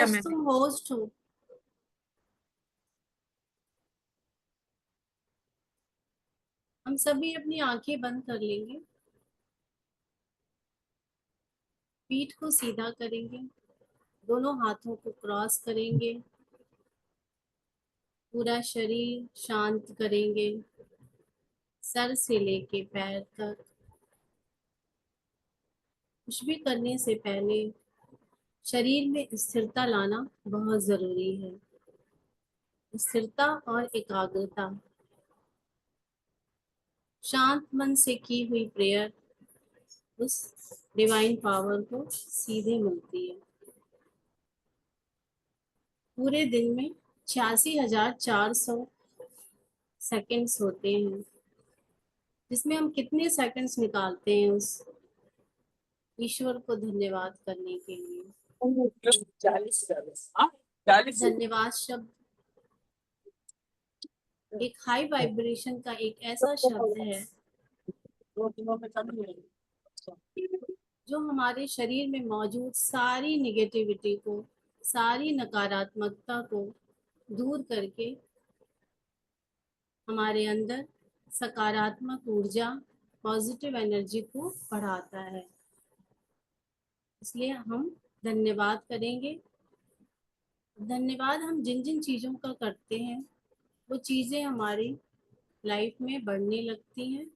आज मैंने। तुम होस्ट हो। हम सभी अपनी आंखें बंद कर लेंगे, पीठ को सीधा करेंगे, दोनों हाथों को क्रॉस करेंगे, पूरा शरीर शांत करेंगे, सर से लेके पैर तक। कुछ भी करने से पहले शरीर में स्थिरता लाना बहुत जरूरी है। स्थिरता और एकाग्रता, शांत मन से की हुई प्रेयर उस डिवाइन पावर को सीधे मिलती है। पूरे दिन में 86,400 सेकंड्स होते हैं, जिसमें हम कितने सेकंड्स निकालते हैं उस ईश्वर को धन्यवाद करने के लिए। 40 हाँ 40। धन्यवाद शब्द एक हाई वाइब्रेशन का एक ऐसा शब्द है जो हमारे शरीर में मौजूद सारी निगेटिविटी को, सारी नकारात्मकता को दूर करके हमारे अंदर सकारात्मक ऊर्जा, पॉजिटिव एनर्जी को बढ़ाता है। इसलिए हम धन्यवाद करेंगे। धन्यवाद हम जिन जिन चीज़ों का करते हैं वो चीज़ें हमारी लाइफ में बढ़ने लगती हैं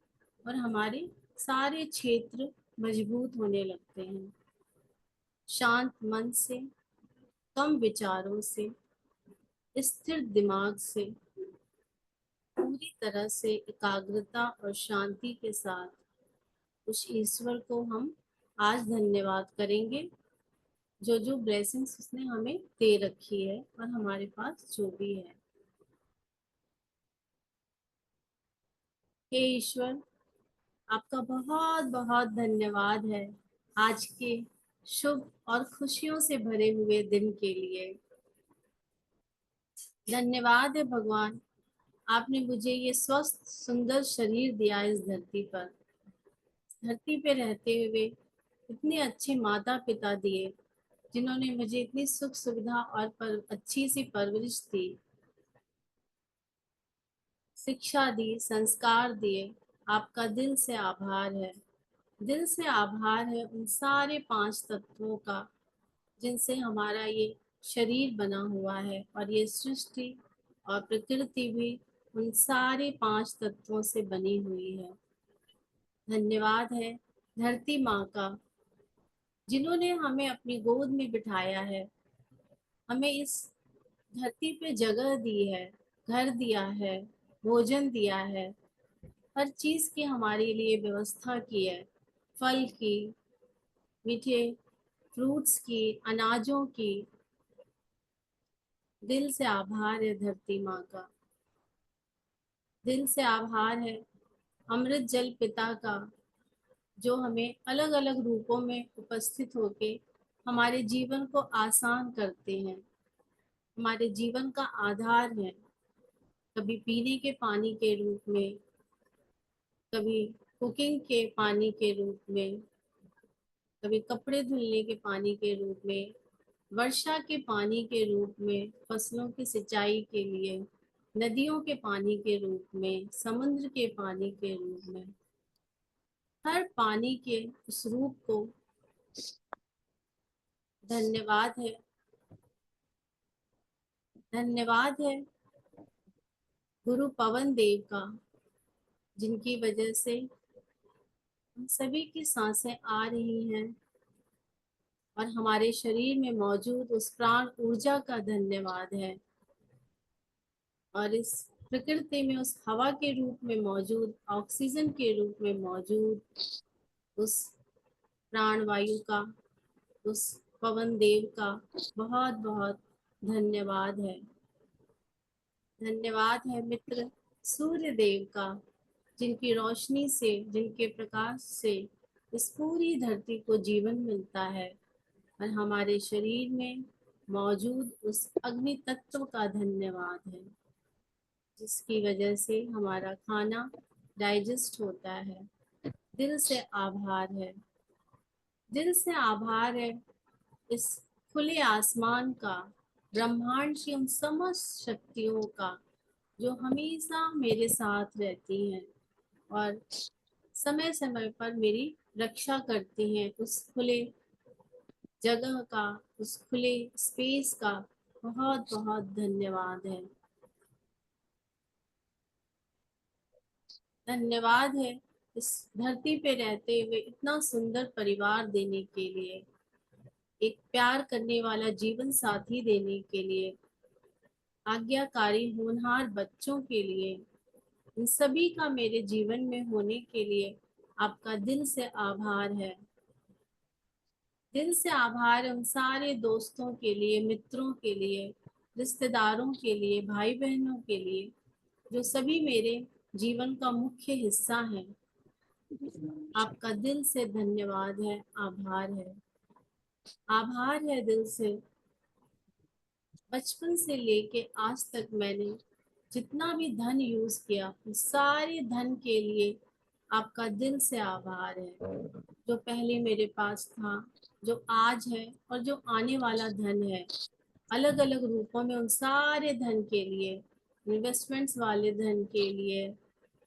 और हमारे सारे क्षेत्र मजबूत होने लगते हैं। शांत मन से, कम विचारों से, स्थिर दिमाग से, पूरी तरह से एकाग्रता और शांति के साथ उस ईश्वर को हम आज धन्यवाद करेंगे, जो जो ब्लेसिंग्स उसने हमें दे रखी है और हमारे पास जो भी है। हे ईश्वर, आपका बहुत बहुत धन्यवाद है आज के शुभ और खुशियों से भरे हुए दिन के लिए। धन्यवाद है भगवान, आपने मुझे ये स्वस्थ सुंदर शरीर दिया इस धरती पर। धरती पे रहते हुए इतने अच्छे माता पिता दिए, जिन्होंने मुझे इतनी सुख सुविधा और अच्छी सी परवरिश दी, शिक्षा दी, संस्कार दिए। आपका दिल से आभार है। दिल से आभार है उन सारे 5 तत्वों का जिनसे हमारा ये शरीर बना हुआ है, और ये सृष्टि और प्रकृति भी उन सारे 5 तत्वों से बनी हुई है। धन्यवाद है धरती माँ का, जिन्होंने हमें अपनी गोद में बिठाया है, हमें इस धरती पे जगह दी है, घर दिया है, भोजन दिया है, हर चीज की हमारे लिए व्यवस्था की है। फल की, मीठे फ्रूट्स की, अनाजों की। दिल से आभार है धरती माँ का। दिल से आभार है अमृत जल पिता का, जो हमें अलग अलग रूपों में उपस्थित होके हमारे जीवन को आसान करते हैं, हमारे जीवन का आधार है। कभी पीने के पानी के रूप में, कभी कुकिंग के पानी के रूप में, कभी कपड़े धुलने के पानी के रूप में, वर्षा के पानी के रूप में, फसलों की सिंचाई के लिए, नदियों के पानी के रूप में, समुद्र के पानी के रूप में। हर पानी के उस रूप को धन्यवाद है। धन्यवाद है गुरु पवन देव का, जिनकी वजह से हम सभी की सांसें आ रही हैं, और हमारे शरीर में मौजूद उस प्राण ऊर्जा का धन्यवाद है। और इस प्रकृति में उस हवा के रूप में मौजूद, ऑक्सीजन के रूप में मौजूद उस प्राण वायु का, उस पवन देव का बहुत बहुत धन्यवाद है। धन्यवाद है मित्र सूर्य देव का, जिनकी रोशनी से, जिनके प्रकाश से इस पूरी धरती को जीवन मिलता है। और हमारे शरीर में मौजूद उस अग्नि तत्व का धन्यवाद है, जिसकी वजह से हमारा खाना डाइजेस्ट होता है। दिल से आभार है। दिल से आभार है इस खुले आसमान का, ब्रह्मांड की उन समस्त शक्तियों का जो हमेशा मेरे साथ रहती हैं और समय समय पर मेरी रक्षा करती हैं। उस खुले जगह का, उस खुले स्पेस का बहुत बहुत धन्यवाद है। धन्यवाद है इस धरती पे रहते हुए इतना सुंदर परिवार देने के लिए, एक प्यार करने वाला जीवन साथी देने के लिए, आज्ञाकारी होनहार बच्चों के लिए, इन सभी का मेरे जीवन में होने के लिए आपका दिल से आभार है। दिल से आभार उन सारे दोस्तों के लिए, मित्रों के लिए, रिश्तेदारों के लिए, भाई बहनों के लिए, जो सभी मेरे जीवन का मुख्य हिस्सा है। आपका दिल से धन्यवाद है, आभार है। आभार है दिल से। बचपन से लेके आज तक मैंने जितना भी धन यूज किया, उस सारे धन के लिए आपका दिल से आभार है। जो पहले मेरे पास था, जो आज है और जो आने वाला धन है, अलग अलग रूपों में, उन सारे धन के लिए, इन्वेस्टमेंट्स वाले धन के लिए,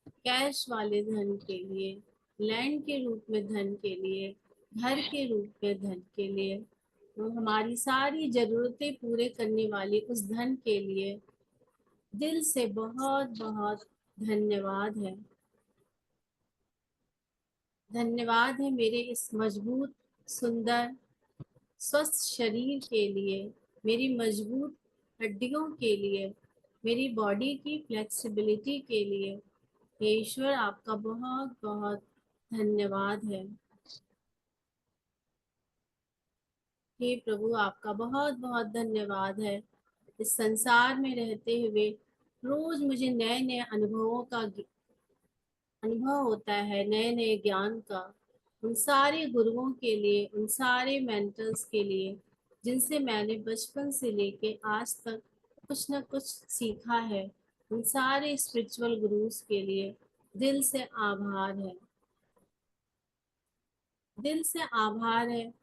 कैश वाले धन के लिए, लैंड के रूप में धन के लिए, घर के रूप में धन के लिए, तो हमारी सारी जरूरतें पूरे करने वाली उस धन के लिए दिल से बहुत बहुत धन्यवाद है। धन्यवाद है मेरे इस मजबूत, सुंदर, स्वस्थ शरीर के लिए, मेरी मजबूत हड्डियों के लिए, मेरी बॉडी की फ्लेक्सिबिलिटी के लिए। हे ईश्वर, आपका बहुत बहुत धन्यवाद है। हे प्रभु, आपका बहुत बहुत धन्यवाद है। इस संसार में रहते हुए रोज मुझे नए नए अनुभवों का अनुभव होता है, नए नए ज्ञान का। उन सारे गुरुओं के लिए, उन सारे मेंटर्स के लिए, जिनसे मैंने बचपन से लेके आज तक कुछ न कुछ सीखा है, उन सारे स्पिरिचुअल गुरुज के लिए दिल से आभार है। दिल से आभार है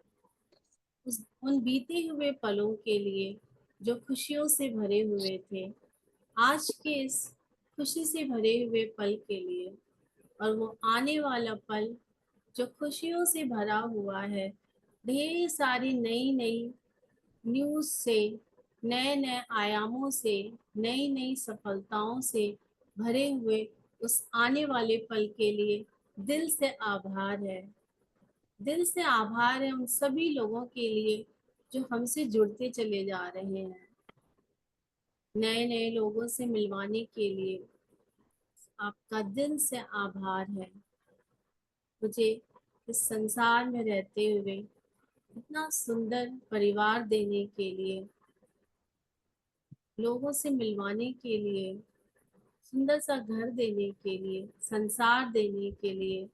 उन बीते हुए पलों के लिए जो खुशियों से भरे हुए थे, आज के इस खुशी से भरे हुए पल के लिए, और वो आने वाला पल जो खुशियों से भरा हुआ है, ढेर सारी नई नई न्यूज़ से, नए नए आयामों से, नई नई सफलताओं से भरे हुए उस आने वाले पल के लिए दिल से आभार है। दिल से आभार है उन सभी लोगों के लिए जो हमसे जुड़ते चले जा रहे हैं, नए नए लोगों से मिलवाने के लिए आपका दिल से आभार है। मुझे इस संसार में रहते हुए इतना सुंदर परिवार देने के लिए, लोगों से मिलवाने के लिए, सुंदर सा घर देने के लिए, संसार देने के लिए,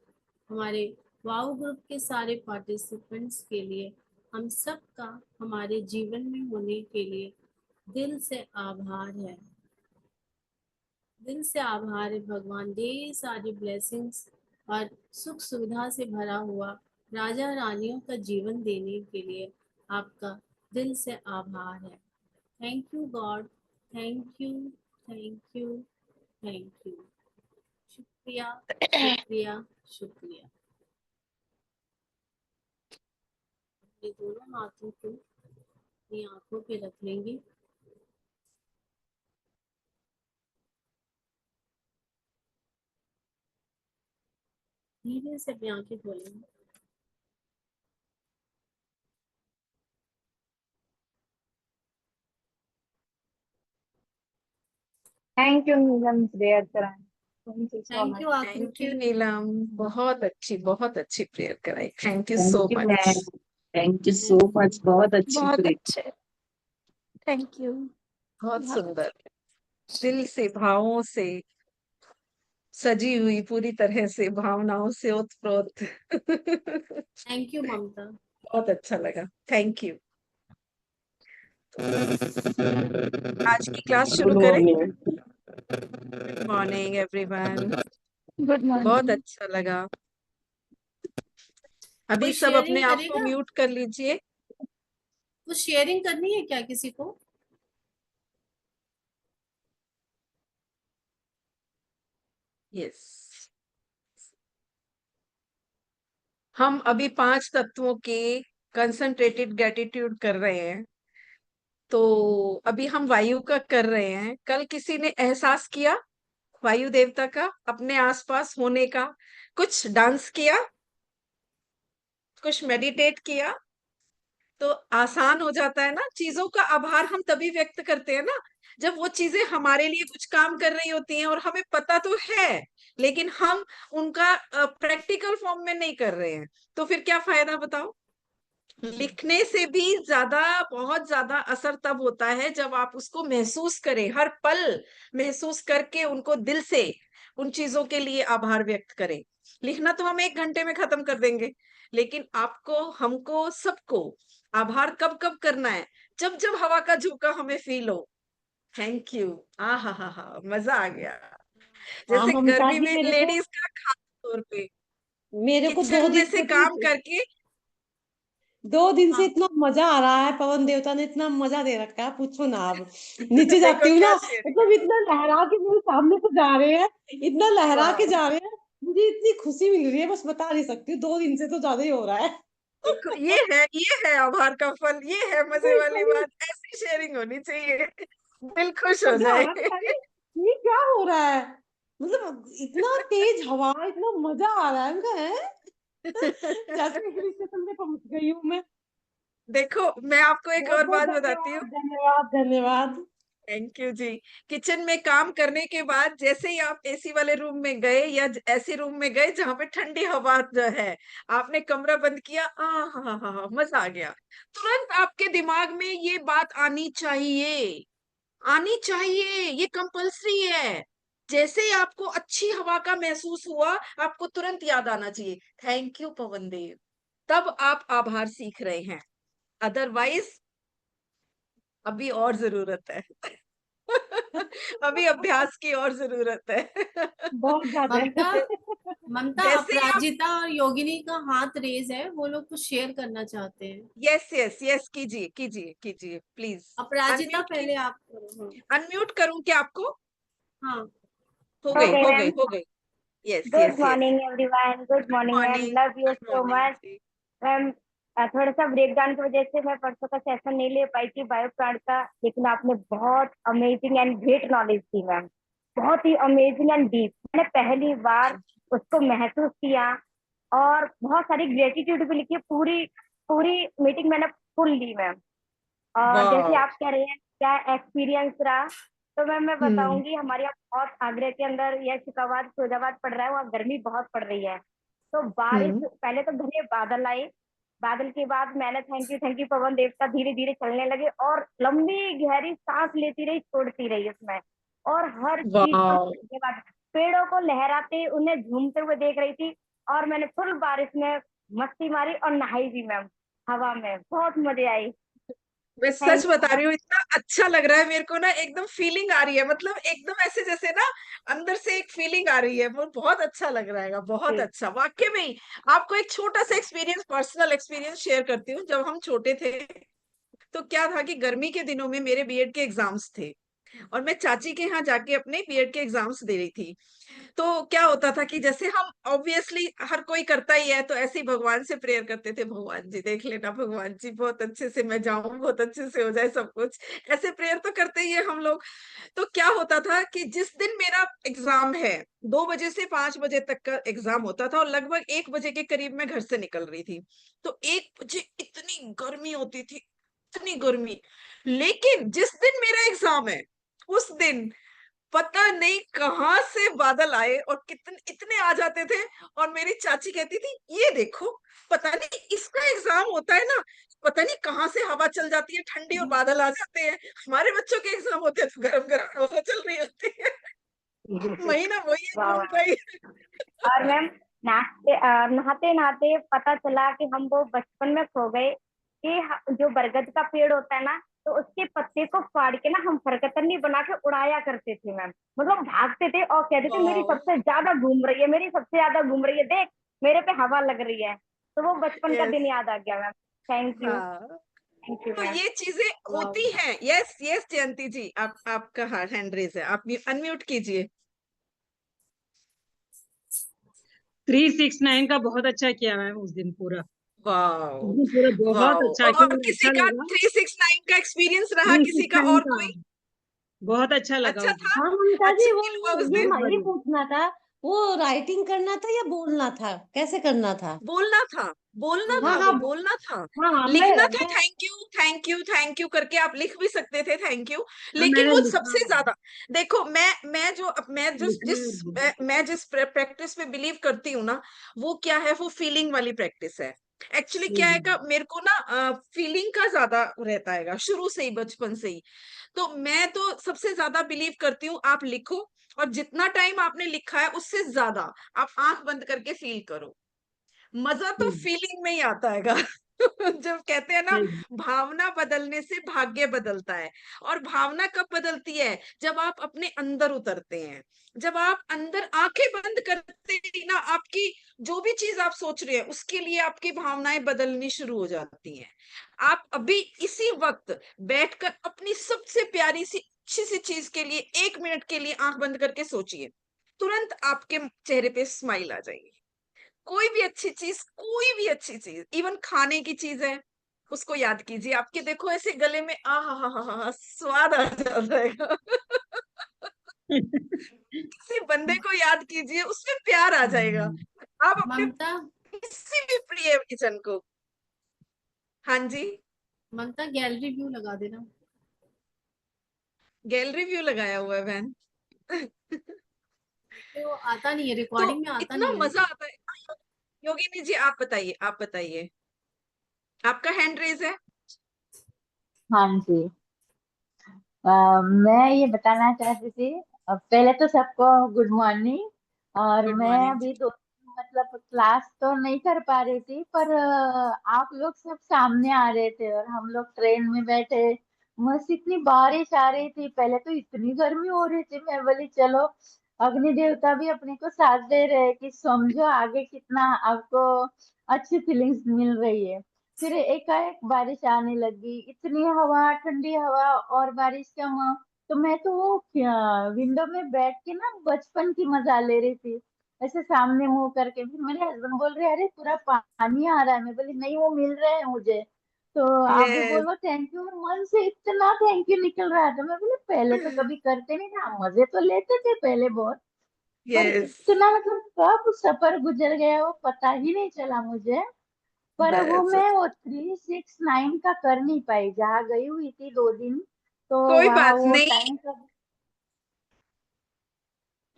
हमारे वाओ ग्रुप के सारे पार्टिसिपेंट्स के लिए, हम सब का हमारे जीवन में होने के लिए दिल से आभार है। दिल से आभार है भगवान, ढेर सारी ब्लेसिंग्स और सुख सुविधा से भरा हुआ राजा रानियों का जीवन देने के लिए आपका दिल से आभार है। Thank you God, thank you, thank you, thank you. शुक्रिया, शुक्रिया, शुक्रिया। अपने दोनों हाथों को अपनी आंखों पे रख लेंगे। धीरे से अपनी आंखें खोलेंगे। थैंक यू नीलम प्रेयर कराने, thank you so thank much. You thank you आकृति। नीलम, बहुत अच्छी प्रेयर कराई। Thank you so thank you much. Ma'am, thank you so much, बहुत अच्छी बहुत प्रेयर। अच्छे, थैंक यू। बहुत सुंदर, दिल से, भावों से सजी हुई, पूरी तरह से भावनाओं से ओतप्रोत। थैंक यू ममता। बहुत अच्छा लगा, थैंक यू। आज की क्लास शुरू गुड करें। Morning. Good morning everyone, good बहुत मॉर्निंग। अच्छा लगा। अभी कोई सब अपने शेयरिंग आप को करेगा? म्यूट कर लीजिए। कुछ शेयरिंग करनी है क्या किसी को? यस, हम अभी 5 तत्वों के कंसंट्रेटेड ग्रेटिट्यूड कर रहे हैं। तो अभी हम वायु का कर रहे हैं। कल किसी ने एहसास किया वायु देवता का अपने आसपास होने का? कुछ डांस किया, कुछ मेडिटेट किया, तो आसान हो जाता है ना। चीजों का आभार हम तभी व्यक्त करते हैं ना, जब वो चीजें हमारे लिए कुछ काम कर रही होती हैं और हमें पता तो है, लेकिन हम उनका प्रैक्टिकल फॉर्म में नहीं कर रहे हैं। तो फिर क्या फायदा बताओ? लिखने से भी ज्यादा, बहुत ज्यादा असर तब होता है जब आप उसको महसूस करें, हर पल महसूस करके उनको दिल से उन चीजों के लिए आभार व्यक्त करें। लिखना तो हम 1 घंटे में खत्म कर देंगे, लेकिन आपको, हमको, सबको आभार कब कब करना है? जब जब हवा का झोंका हमें फील हो। थैंक यू, आ हा, मजा आ गया। हाँ जैसे ममता गर्मी जी, में लेडीज का खास तौर पे मेरे को दो किचन में दिन से से काम करके। 2 दिन से हाँ इतना मजा आ रहा है, पवन देवता ने इतना मजा दे रखा है, पूछो ना। अब नीचे जाती देखो हूँ ना, क्या शेयरिंग। मतलब इतना लहरा के मेरे सामने से जा रहे हैं, इतना लहरा के वाह, जा रहे हैं, मुझे इतनी खुशी मिल रही है, बस बता नहीं सकती। 2 दिन से तो ज्यादा ही हो रहा है। देखो ये है आभार का फल, ये है मजे वही वाली वही बात। ऐसी शेयरिंग होनी चाहिए, दिल खुश हो मजा आ जाए। रहा था, अरे ये क्या हो रहा है, मतलब इतना तेज हवा, इतना मजा आ रहा है। मैं कहा, "हैं?" जैसे हिल स्टेशन पे पहुंच गई हूँ मैं। देखो मैं आपको एक बहुत और बहुत बात बताती हूँ। धन्यवाद, धन्यवाद, धन्यवाद। Thank you ji. किचन में काम करने के बाद जैसे ही आप एसी वाले रूम में गए या ऐसे रूम में गए जहां पे ठंडी हवा जो है, आपने कमरा बंद किया, हा, मजा आ गया। तुरंत आपके दिमाग में ये बात आनी चाहिए, आनी चाहिए, ये कंपल्सरी है। जैसे ही आपको अच्छी हवा का महसूस हुआ, आपको तुरंत याद आना चाहिए, थैंक यू पवन देव। तब आप आभार सीख रहे हैं, अदरवाइज अभी और जरूरत है। अभी अभ्यास की और जरूरत है। बहुत ज्यादा। ममता, ममता, जैसे ही आप, अपराजिता और योगिनी का हाथ रेज है, वो लोग कुछ शेयर करना चाहते हैं। यस यस यस, कीजिए कीजिए कीजिए प्लीज। अपराजिता, अनम्यूट पहले कीजिए। आप करो। हाँ अनम्यूट करूं क्या आपको? हाँ। हो गई Okay, हो गई ma'am. हो गई। Yes Good yes yes. morning, everyone. Good good morning, ma'am. Morning, Love you good so morning much. जी। मैम, थोड़ा सा ब्रेकडाउन की वजह से मैं परसों का सेशन नहीं ले पाई थी बायो प्लांट का, लेकिन आपने बहुत amazing and great knowledge the ma'am. बहुत ही अमेजिंग एंड डीप, मैंने पहली बार उसको महसूस किया। और बहुत सारी ग्रेटिट्यूड भी लिखी, पूरी पूरी मीटिंग मैंने फुल ली मैम। और जैसे वाह। आप कह रहे हैं क्या एक्सपीरियंस रहा, तो मैम मैं हम्म बताऊंगी। हमारे यहाँ बहुत आगरा के अंदर या शिकाबाद फिरोजाबाद पड़ रहा है, वहाँ गर्मी बहुत पड़ रही है। तो बारिश, हम्म। पहले तो घने बादल आए। बादल के बाद मैंने थैंक यू पवन देवता धीरे धीरे चलने लगे, और लंबी गहरी सांस लेती रही, छोड़ती रही उसमें। और हर चीज को वाह, धन्यवाद, पेड़ों को लहराते उन्हें झूमते हुए देख रही थी। और मैंने फुल बारिश में मस्ती मारी और नहाई भी मैम, हवा में बहुत मजे आई। मैं थैंक सच यू बता मैम। रही हूँ, इतना अच्छा लग रहा है मेरे को ना, एकदम फीलिंग आ रही है, मतलब एकदम ऐसे जैसे ना अंदर से एक फीलिंग आ रही है। वो बहुत अच्छा लग रहा है, बहुत अच्छा वाकई में ही। आपको एक छोटा सा एक्सपीरियंस, पर्सनल एक्सपीरियंस शेयर करती हूँ। जब हम छोटे थे तो क्या था कि गर्मी के दिनों में मेरे बीएड के एग्जाम्स थे, और मैं चाची के यहाँ जाके अपने बीएड के एग्जाम्स दे रही थी। तो क्या होता था कि जैसे हम ऑब्वियसली हर कोई करता ही है, तो ऐसे ही भगवान से प्रेयर करते थे, भगवान जी देख लेना, भगवान जी बहुत अच्छे से मैं जाऊं, बहुत अच्छे से हो जाए सब कुछ। ऐसे प्रेयर तो करते ही है हम लोग। तो क्या होता था कि जिस दिन मेरा एग्जाम है, 2 बजे से 5 बजे तक का एग्जाम होता था, और लगभग 1 बजे के करीब मैं घर से निकल रही थी। तो 1 बजे इतनी गर्मी होती थी, इतनी गर्मी। लेकिन जिस दिन मेरा एग्जाम है, उस दिन पता नहीं कहां से बादल आए और कितने इतने आ जाते थे। और मेरी चाची कहती थी, ये देखो, पता नहीं इसका एग्जाम होता है ना, पता नहीं कहां से हवा चल जाती है ठंडी और बादल आ जाते हैं। हमारे बच्चों के एग्जाम होते हैं तो गरम गरम हवा चल रही होती है। महीना वही है, वाह जून वाह। का ही। और मैम, नहाते नहाते पता चला कि हम वो बचपन में खो गए कि जो बरगद का पेड़ होता है ना, तो उसके पत्ते को फाड़ के ना हम फरकतरनी बना के उड़ाया करते थे मैम। मतलब भागते थे और कहते थे मेरी वाह, सबसे ज्यादा घूम रही है, मेरी सबसे ज्यादा घूम रही है, देख मेरे पे हवा लग रही है। तो वो बचपन का यस, दिन याद आ गया मैम। Thank you. हाँ। थैंक यू तो मैम। ये चीजें होती हैं। यस यस जयंती जी, आपका हैंड रेज है, आप अनम्यूट कीजिए। 369 का बहुत अच्छा किया मैम उस दिन पूरा। वाओ उस दिन पूरा बहुत वाओ। अच्छा किया, और किसी अच्छा का लगा। 369 का एक्सपीरियंस रहा, किसी का 369 और का कोई बहुत अच्छा लगा अच्छा उस दिन। था? हाँ ममता जी, अच्छा वो फील हुआ उस ये दिन? बहुत ये बढ़िया। पूछना था, वो राइटिंग करना था या बोलना था, कैसे करना था? बोलना था, बोलना हाँ था, हाँ वो बोलना था। हाँ, लिखना था मैं thank you thank you thank you करके, आप लिख भी सकते थे थैंक यू, हाँ लेकिन मैंने वो लिखा सबसे ज्यादा, देखो मैं लिखना है उस दिन। मैं जिस प्रैक्टिस में बिलीव करती हूँ ना, वो क्या है, वो फीलिंग वाली प्रैक्टिस है। एक्चुअली क्या है का, मेरे को ना फीलिंग का ज्यादा रहता है शुरू से ही, बचपन से ही। तो मैं तो सबसे ज्यादा बिलीव करती हूँ, आप लिखो, और जितना टाइम आपने लिखा है उससे ज्यादा आप आंख बंद करके फील करो। मजा तो हम्म, फीलिंग में ही आता है जब कहते हैं ना, सही। भावना बदलने से भाग्य बदलता है। और भावना कब बदलती है? जब आप अपने अंदर उतरते हैं, जब आप अंदर आंखें बंद करते ही ना, आपकी जो भी चीज आप सोच रहे हैं उसके लिए आपकी भावनाएं बदलनी शुरू हो जाती हैं। आप अभी इसी वक्त बैठकर अपनी सबसे प्यारी सी अच्छी सी चीज के लिए 1 मिनट के लिए आंख बंद करके सोचिए, तुरंत आपके चेहरे पे स्माइल आ जाएगी। कोई भी अच्छी चीज, कोई भी अच्छी चीज, इवन खाने की चीज है, उसको याद कीजिए, आपके देखो ऐसे गले में आ हा स्वाद आ जाएगा। किसी बंदे को याद कीजिए, उसमें प्यार आ जाएगा। आप अपने ममता, किसी भी प्रिय किचन को, हाँ जी, ममता गैलरी व्यू लगा देना। गैलरी व्यू लगाया हुआ है बहन। तो आता नहीं है, तो रिकॉर्डिंग में आता इतना नहीं है। मजा आता है। योगिनी जी आप बताइए, आप बताइए, आपका हैंड रेज है। हाँ जी। मैं ये बताना चाहती थी, पहले तो सबको गुड मॉर्निंग। और गुड मैं मॉर्निंग अभी जी। दो मतलब क्लास तो नहीं कर पा रही थी, पर आप लोग सब सामने आ रहे थे और हम लोग ट्रेन में बैठे, मस्त इतनी बारिश आ रही थी। पहले तो इतनी गर्मी हो रही थी, मैं बोली चलो अग्नि देवता भी अपने को साथ दे रहे हैं कि समझो आगे कितना आपको अच्छी फीलिंग्स मिल रही है। फिर एकाएक बारिश आने लगी, इतनी हवा, ठंडी हवा और बारिश का तो मैं तो वो विंडो में बैठ के ना बचपन की मजा ले रही थी, ऐसे सामने मुंह करके। फिर मेरे हस्बैंड बोल रहे अरे पूरा पानी आ रहा है, मैं बोली नहीं वो मिल रहे हैं मुझे, तो आप भी यस बोलो थैंक यू। और मन से इतना थैंक यू निकल रहा था, मैं बोली पहले तो कभी करते नहीं था, मजे तो लेते थे पहले बहुत, पर यस, इतना मतलब कब सफर गुजर गया वो पता ही नहीं चला मुझे। पर वो बस मैं वो 369 का कर नहीं पाई, जहाँ गई हुई थी 2 दिन, तो कोई वहाँ बात वो नहीं। टाइम का।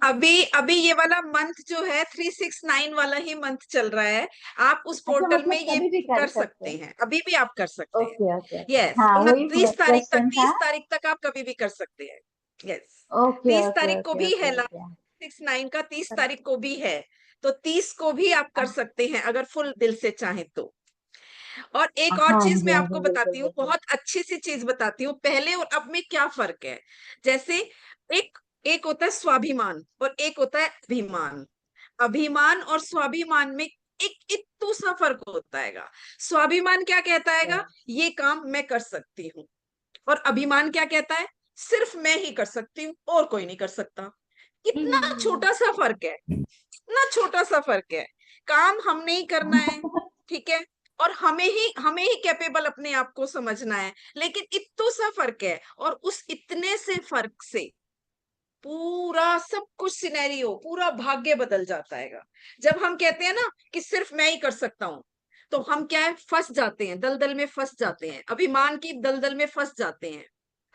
अभी अभी ये वाला मंथ जो है 369 वाला ही मंथ चल रहा है। आप उस अच्छा पोर्टल में मतलब ये कभी भी कर कर सकते सकते हैं। हैं, अभी भी आप कर सकते हैं। Okay okay. यस, हाँ वही 29 तारीख तक, क्वेश्चन था। 30 तारीख तक आप कभी भी कर सकते हैं। यस, ओके 30 तारीख ओके को ओके भी है, ओके लास्ट ओके। 69 का 30 तारीख को भी है, तो 30 को भी आप कर सकते हैं अगर फुल दिल से चाहें तो। और एक और हाँ चीज जी मैं हाँ जी, आपको बिल्कुल बताती हूँ, बिल्कुल। बहुत अच्छी सी चीज बताती हूँ, पहले और अब में क्या फर्क है। जैसे एक एक होता है स्वाभिमान और एक होता है अभिमान। अभिमान और स्वाभिमान में एक इतना सा फर्क होता है। स्वाभिमान क्या कहता है, ये काम मैं कर सकती हूँ, और अभिमान क्या कहता है, सिर्फ मैं ही कर सकती हूँ और कोई नहीं कर सकता। इतना हम्म। छोटा सा फर्क है, इतना छोटा सा फर्क है। काम हमने ही करना है, ठीक है, और हमें ही कैपेबल अपने आप को समझना है, लेकिन इतना सा फर्क है, और उस इतने से फर्क से पूरा सब कुछ सिनेरियो, पूरा भाग्य बदल जाता है। जब हम कहते हैं ना कि सिर्फ मैं ही कर सकता हूं, तो हम क्या है, फंस जाते हैं, दलदल में फंस जाते हैं, अभिमान की दलदल में फंस जाते हैं।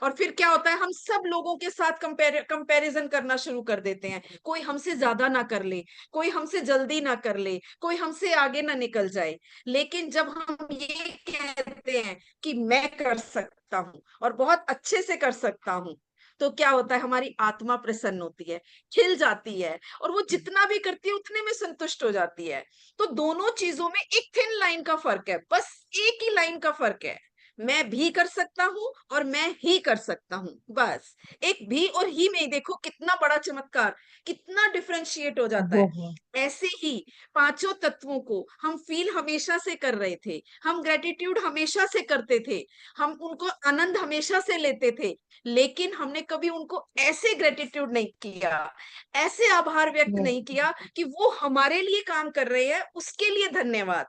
और फिर क्या होता है, हम सब लोगों के साथ कंपैरिजन करना शुरू कर देते हैं, कोई हमसे ज्यादा ना कर ले, कोई हमसे जल्दी ना कर ले, कोई हमसे आगे ना निकल जाए। लेकिन जब हम ये कहते हैं कि मैं कर सकता हूं और बहुत अच्छे से कर सकता हूं, तो क्या होता है, हमारी आत्मा प्रसन्न होती है, खिल जाती है, और वो जितना भी करती है उतने में संतुष्ट हो जाती है। तो दोनों चीजों में एक थिन लाइन का फर्क है, बस एक ही लाइन का फर्क है, मैं भी कर सकता हूँ और मैं ही कर सकता हूँ। बस एक भी और ही में देखो कितना बड़ा चमत्कार, कितना डिफरेंशिएट हो जाता है। बहुत ऐसे ही पांचों तत्वों को हम फील हमेशा से कर रहे थे, हम ग्रेटिट्यूड हमेशा से करते थे, हम उनको आनंद हमेशा से लेते थे, लेकिन हमने कभी उनको ऐसे ग्रेटिट्यूड नहीं किया, ऐसे आभार व्यक्त yes, नहीं किया कि वो हमारे लिए काम कर रहे हैं, उसके लिए धन्यवाद।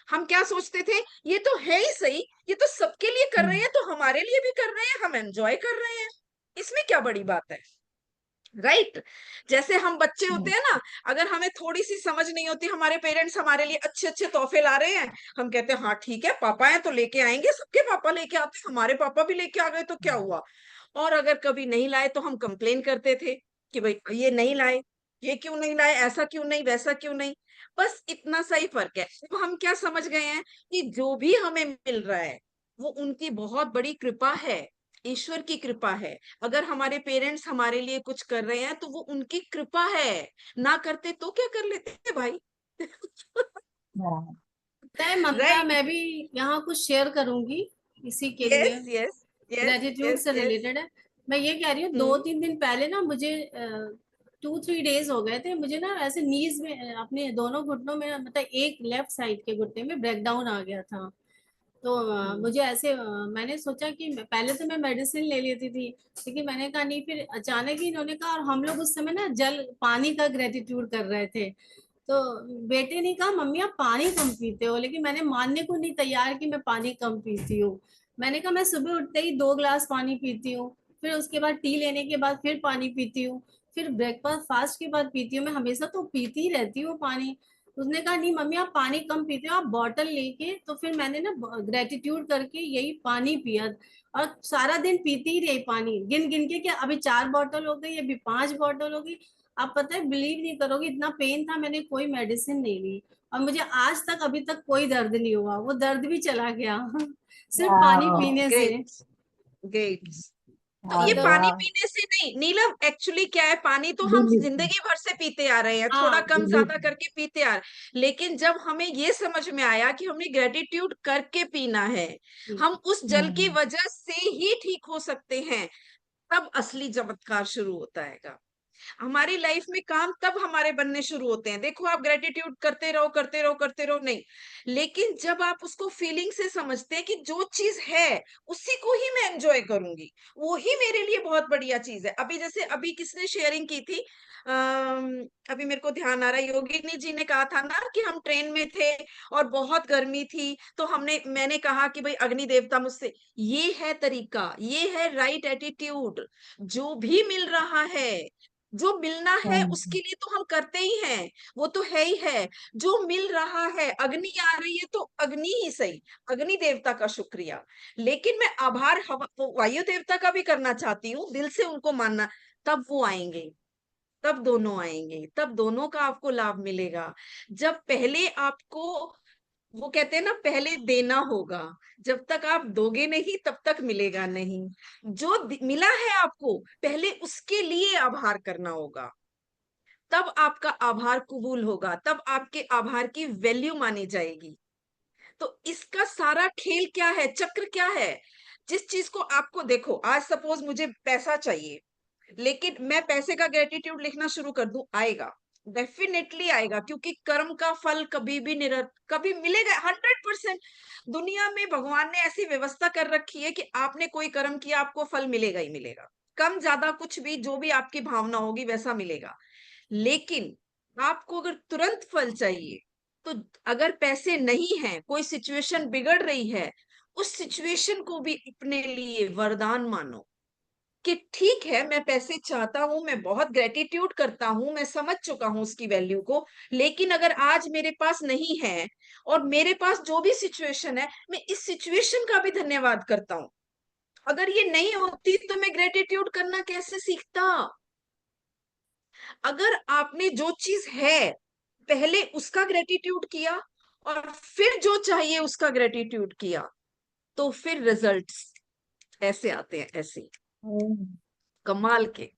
हम क्या सोचते थे, ये तो है ही सही, ये तो सबके लिए कर रहे हैं, तो हमारे लिए भी कर रहे हैं, हम एंजॉय कर रहे हैं, इसमें क्या बड़ी बात है, राइट? जैसे हम बच्चे होते हैं ना, अगर हमें थोड़ी सी समझ नहीं होती, हमारे पेरेंट्स हमारे लिए अच्छे अच्छे तोहफे ला रहे हैं, हम कहते हैं हाँ ठीक है, पापा है तो लेके आएंगे, सबके पापा लेके आते हैं, हमारे पापा भी लेके आ गए तो क्या हुआ। और अगर कभी नहीं लाए तो हम कंप्लेन करते थे कि भाई ये नहीं लाए, ये क्यों नहीं लाए, ऐसा क्यों नहीं, वैसा क्यों नहीं। बस इतना सा ही फर्क है। अब हम क्या समझ गए हैं कि जो भी हमें मिल रहा है वो उनकी बहुत बड़ी कृपा है, ईश्वर की कृपा है। अगर हमारे पेरेंट्स हमारे लिए कुछ कर रहे हैं तो वो उनकी कृपा है, ना करते तो क्या कर लेते भाई। हाँ, पता है ममता, राइट। मैं भी यहाँ कुछ शेयर करूंगी इसी के लिए, yes yes yes gratitude yes से यस। रिलेटेड है। मैं ये कह रही हूँ, दो तीन दिन पहले ना मुझे 2-3 डेज हो गए थे, मुझे ना ऐसे नीज में अपने दोनों घुटनों में मतलब एक लेफ्ट साइड के घुटने में ब्रेकडाउन आ गया था। तो मुझे ऐसे मैंने सोचा कि पहले तो मैं मेडिसिन ले लेती थी, लेकिन मैंने कहा नहीं, फिर अचानक ही इन्होंने कहा, और हम लोग उस समय ना जल पानी का ग्रेटिट्यूड कर रहे थे। तो बेटे ने कहा मम्मी आप पानी कम पीते हो, लेकिन मैंने मानने को नहीं तैयार कि मैं पानी कम पीती हूँ। मैंने कहा मैं सुबह उठते ही 2 ग्लास पानी पीती हूँ, फिर उसके बाद टी लेने के बाद फिर पानी पीती हूँ, फिर ब्रेकफास्ट फास्ट के बाद पीती हूँ, मैं हमेशा तो पीती ही रहती हूँ पानी। उसने कहा नहीं मम्मी आप पानी कम पीते हो, आप बॉटल लेके, तो फिर मैंने ना ग्रेटिट्यूड करके यही पानी पिया, और सारा दिन पीती ही रही पानी, गिन गिन के, कि अभी 4 बॉटल हो गई, अभी 5 बॉटल हो गई। आप पता है बिलीव नहीं करोगे, इतना पेन था, मैंने कोई मेडिसिन नहीं ली, और मुझे आज तक अभी तक कोई दर्द नहीं हुआ, वो दर्द भी चला गया सिर्फ पानी वाह पीने से। Great great. तो हाँ, ये तो पानी वाह पीने से नहीं नीलम, एक्चुअली क्या है, पानी तो हम बिलीव जिंदगी भर से पीते आ रहे हैं, थोड़ा हाँ, कम बिलीव ज्यादा करके पीते आ रहे, लेकिन जब हमें ये समझ में आया कि हमने ग्रेटिट्यूड करके पीना है, हम उस जल की हम्म वजह से ही ठीक हो सकते हैं, तब असली चमत्कार शुरू होता है। हमारी लाइफ में काम तब हमारे बनने शुरू होते हैं। देखो आप ग्रेटिट्यूड करते रहो करते रहो करते रहो नहीं, लेकिन जब आप उसको फीलिंग से समझते हैं कि जो चीज है उसी को ही मैं एंजॉय करूंगी, वो ही मेरे लिए बहुत बढ़िया चीज है। अभी जैसे अभी किसने शेयरिंग की थी, अभी मेरे को ध्यान आ रहा है, योगिनी जी ने कहा था ना कि हम ट्रेन में थे और बहुत गर्मी थी, तो मैंने कहा कि भाई अग्नि देवता मुझसे, ये है तरीका, ये है राइट एटीट्यूड। जो भी मिल रहा है, जो मिलना है उसके लिए तो हम करते ही हैं, वो तो है ही है। जो मिल रहा है, अग्नि आ रही है तो अग्नि ही सही, अग्नि देवता का शुक्रिया, लेकिन मैं आभार वायु देवता का भी करना चाहती हूँ, दिल से उनको मानना, तब वो आएंगे, तब दोनों आएंगे, तब दोनों का आपको लाभ मिलेगा। जब पहले आपको, वो कहते हैं ना, पहले देना होगा, जब तक आप दोगे नहीं तब तक मिलेगा नहीं। जो मिला है आपको, पहले उसके लिए आभार करना होगा, तब आपका आभार कबूल होगा, तब आपके आभार की वैल्यू मानी जाएगी। तो इसका सारा खेल क्या है, चक्र क्या है, जिस चीज को आपको देखो, आज सपोज मुझे पैसा चाहिए, लेकिन मैं पैसे का ग्रेटिट्यूड लिखना शुरू कर दूं, आएगा, डेफिनेटली आएगा, क्योंकि कर्म का फल कभी भी कभी मिलेगा 100%। दुनिया में भगवान ने ऐसी व्यवस्था कर रखी है कि आपने कोई कर्म किया आपको फल मिलेगा ही मिलेगा, कम ज्यादा कुछ भी, जो भी आपकी भावना होगी वैसा मिलेगा। लेकिन आपको अगर तुरंत फल चाहिए, तो अगर पैसे नहीं है, कोई सिचुएशन बिगड़ रही है, उस सिचुएशन को भी अपने लिए वरदान मानो कि ठीक है, मैं पैसे चाहता हूं, मैं बहुत ग्रेटिट्यूड करता हूं, मैं समझ चुका हूं उसकी वैल्यू को, लेकिन अगर आज मेरे पास नहीं है और मेरे पास जो भी सिचुएशन है, मैं इस सिचुएशन का भी धन्यवाद करता हूं। अगर ये नहीं होती तो मैं ग्रेटिट्यूड करना कैसे सीखता। अगर आपने जो चीज है पहले उसका ग्रेटिट्यूड किया और फिर जो चाहिए उसका ग्रेटिट्यूड किया, तो फिर रिजल्ट्स ऐसे आते हैं, ऐसे कमाल के।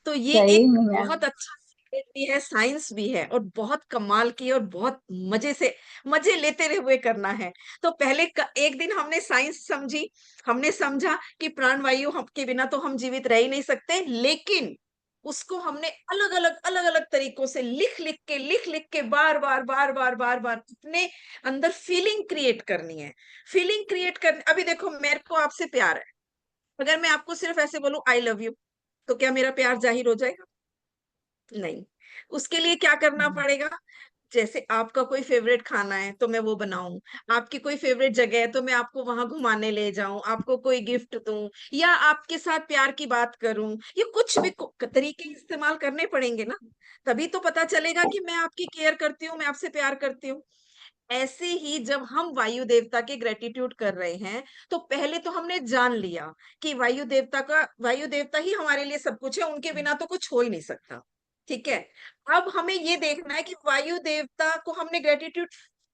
तो ये सही एक में मैम। बहुत अच्छा भी है, साइंस भी है, और बहुत कमाल की और बहुत मजे लेते हुए करना है। तो पहले एक दिन हमने साइंस समझी, हमने समझा कि प्राणवायु के बिना तो हम जीवित रह ही नहीं सकते, लेकिन उसको हमने अलग अलग तरीकों से लिख लिख के बार बार अपने अंदर फीलिंग क्रिएट करनी है। फीलिंग क्रिएट करनी, अभी देखो मेरे को आपसे प्यार है, अगर मैं आपको सिर्फ ऐसे बोलूं आई लव यू, तो क्या मेरा प्यार जाहिर हो जाएगा? नहीं। उसके लिए क्या करना पड़ेगा? जैसे आपका कोई फेवरेट खाना है तो मैं वो बनाऊं, आपकी कोई फेवरेट जगह है तो मैं आपको वहां घुमाने ले जाऊं, आपको कोई गिफ्ट दूं, या आपके साथ प्यार की बात करूं, ये कुछ भी तरीके इस्तेमाल करने पड़ेंगे ना, तभी तो पता चलेगा कि मैं आपकी केयर करती हूँ, मैं आपसे प्यार करती हूँ। ऐसे ही जब हम वायु देवता के ग्रेटिट्यूड कर रहे हैं, तो पहले तो हमने जान लिया कि वायु देवता ही हमारे लिए सब कुछ है, उनके बिना तो कुछ हो ही नहीं सकता। ठीक है। अब हमें ये देखना है कि वायु देवता को हमने ग्रेटिट्यूड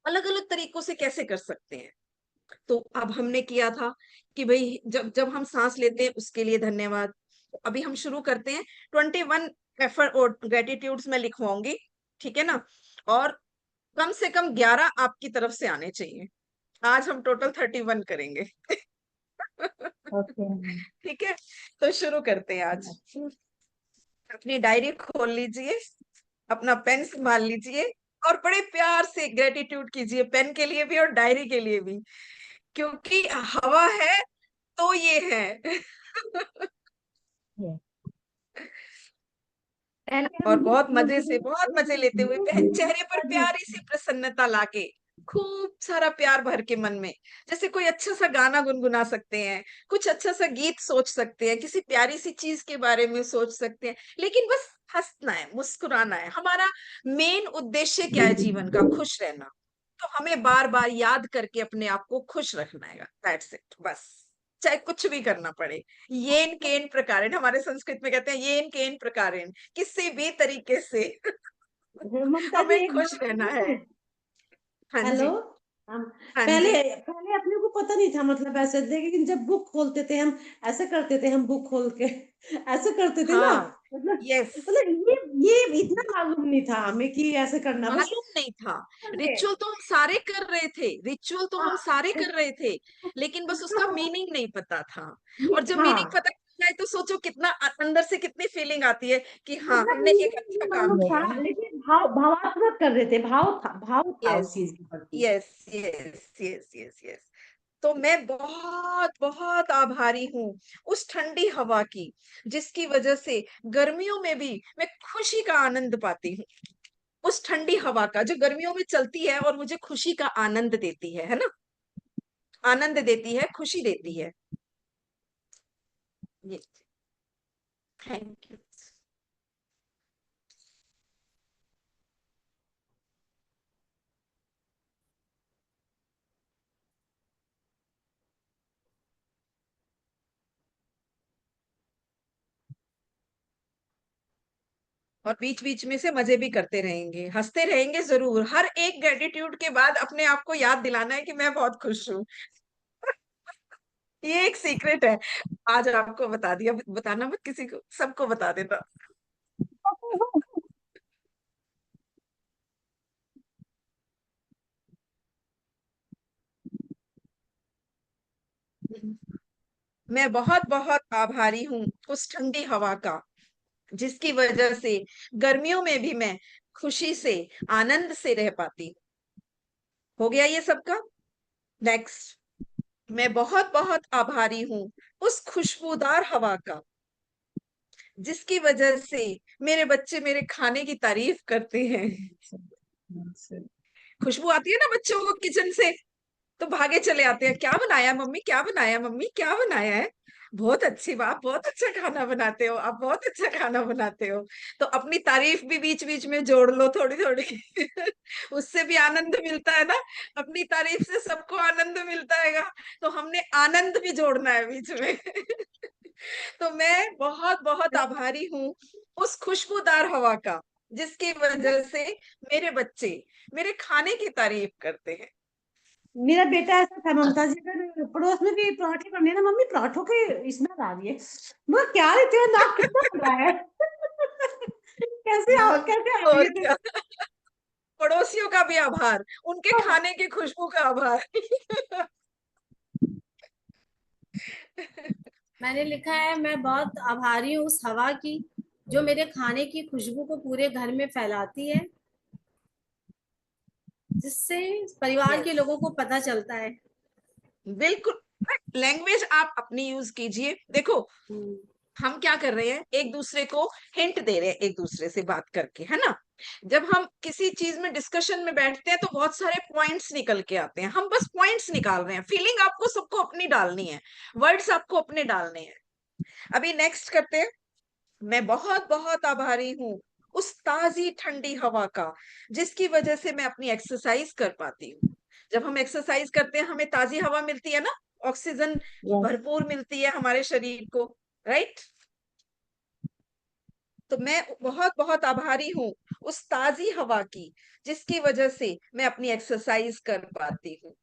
अलग अलग तरीकों से कैसे कर सकते हैं। तो अब हमने किया था कि भाई जब जब हम सांस लेते हैं उसके लिए धन्यवाद। तो अभी हम शुरू करते हैं। 21 एफर्ट और ग्रेटिट्यूड्स मैं लिखवाऊंगी, ठीक है ना, और कम से कम 11 आपकी तरफ से आने चाहिए। आज हम टोटल 31 करेंगे। ओके। ठीक है, तो शुरू करते हैं आज। अपनी डायरी खोल लीजिए, अपना पेन संभाल लीजिए, और बड़े प्यार से ग्रेटिट्यूड कीजिए, पेन के लिए भी और डायरी के लिए भी, क्योंकि हवा है तो ये है। पहले और हम बहुत बुक मजे से, खोलेंगे। बहुत मजे लेते हुए, चेहरे पर प्यारी सी प्रसन्नता लाके, खूब सारा प्यार भर के मन में, जैसे कोई अच्छा सा गाना गुनगुना सकते हैं, कुछ अच्छा सा गीत सोच सकते हैं, किसी प्यारी सी चीज के बारे में सोच सकते हैं, लेकिन बस हंसना है, मुस्कुराना है। हमारा मेन उद्देश्य क्या है जीवन का? खुश रहना। तो हमें बार बार याद करके अपने आप को खुश रखना है, दैट्स इट, बस। चाहे कुछ भी करना पड़े। येन केन प्रकारेण, हमारे संस्कृत में कहते हैं येन केन प्रकारेण, किसी भी तरीके से। ममता जी हमें एक खुश बात रहना है। बोलूं? हाँ हेलो। जी। हम हाँ पहले जी। पहले अपने को पता नहीं था, मतलब ऐसे, लेकिन जब बुक खोलते थे हम, ऐसे करते थे हम बुक खोल के, ऐसे करते थे ना, हाँ। मतलब यस। ये इतना मालूम नहीं था हमें कि ऐसे करना, बस मालूम नहीं था। करते। रिचुअल तो हम सारे कर रहे थे, रिचुअल तो हम हाँ सारे कर रहे थे, लेकिन बस उसका मीनिंग नहीं पता था। और जब मीनिंग हाँ, पता चल जाए तो सोचो कितना अंदर से कितनी फीलिंग आती है कि हाँ मतलब हमने एक मीनिंग अच्छा नहीं काम मालूम था, किया। लेकिन भावात्मक कर रहे थे, भाव था यस, उस चीज के प्रति। Yes, yes, yes, yes, yes. तो मैं बहुत बहुत आभारी हूँ उस ठंडी हवा की, जिसकी वजह से गर्मियों में भी मैं खुशी का आनंद पाती हूँ। उस ठंडी हवा का जो गर्मियों में चलती है और मुझे खुशी का आनंद देती है ना, आनंद देती है, खुशी देती है। ये, थैंक यू। और बीच बीच में से मजे भी करते रहेंगे, हंसते रहेंगे जरूर। हर एक ग्रेटिट्यूड के बाद अपने आप को याद दिलाना है कि मैं बहुत खुश हूँ। ये एक सीक्रेट है, आज आपको बता दिया, बताना मत किसी को, सबको बता देना। मैं बहुत बहुत आभारी हूँ उस ठंडी हवा का, जिसकी वजह से गर्मियों में भी मैं खुशी से, आनंद से रह पाती हूँ। हो गया ये सबका। नेक्स्ट, मैं बहुत बहुत आभारी हूँ उस खुशबूदार हवा का, जिसकी वजह से मेरे बच्चे मेरे खाने की तारीफ करते हैं। खुशबू आती है ना बच्चों को किचन से, तो भागे चले आते हैं, क्या बनाया मम्मी, क्या बनाया मम्मी, क्या बनाया है? बहुत अच्छी बात, बहुत अच्छा खाना बनाते हो आप, बहुत अच्छा खाना बनाते हो। तो अपनी तारीफ भी बीच बीच में जोड़ लो थोड़ी थोड़ी। उससे भी आनंद मिलता है ना, अपनी तारीफ से सबको आनंद मिलता है। तो हमने आनंद भी जोड़ना है बीच में। तो मैं बहुत बहुत आभारी हूँ उस खुशबूदार हवा का, जिसकी वजह से मेरे बच्चे मेरे खाने की तारीफ करते हैं। मेरा बेटा ऐसा था ममता जी, अगर पड़ोस में भी पराठे बने ना, मम्मी पराठों के स्मेल आ रही है, मैं क्या लेते हो, नाक कितना बड़ा है। कैसे आ और गए? क्या, पड़ोसियों का भी आभार, उनके हाँ, खाने की खुशबू का आभार। मैंने लिखा है, मैं बहुत आभारी हूँ उस हवा की जो मेरे खाने की खुशबू को पूरे घर में फैलाती है, जिससे परिवार के यस, लोगों को पता चलता है। बिल्कुल। लैंग्वेज आप अपनी यूज कीजिए। देखो, हम्म, हम क्या कर रहे हैं, एक दूसरे को हिंट दे रहे हैं, एक दूसरे से बात करके, है ना। जब हम किसी चीज में डिस्कशन में बैठते हैं तो बहुत सारे पॉइंट्स निकल के आते हैं, हम बस पॉइंट्स निकाल रहे हैं। फीलिंग आपको सबको अपनी डालनी है, वर्ड्स आपको अपने डालने हैं। अभी नेक्स्ट करते हैं। मैं बहुत बहुत आभारी हूँ उस ताजी ठंडी हवा का, जिसकी वजह से मैं अपनी एक्सरसाइज कर पाती हूँ। जब हम एक्सरसाइज करते हैं हमें ताजी हवा मिलती है ना, ऑक्सीजन भरपूर मिलती है हमारे शरीर को, राइट। तो मैं बहुत बहुत आभारी हूँ उस ताजी हवा की, जिसकी वजह से मैं अपनी एक्सरसाइज कर पाती हूँ।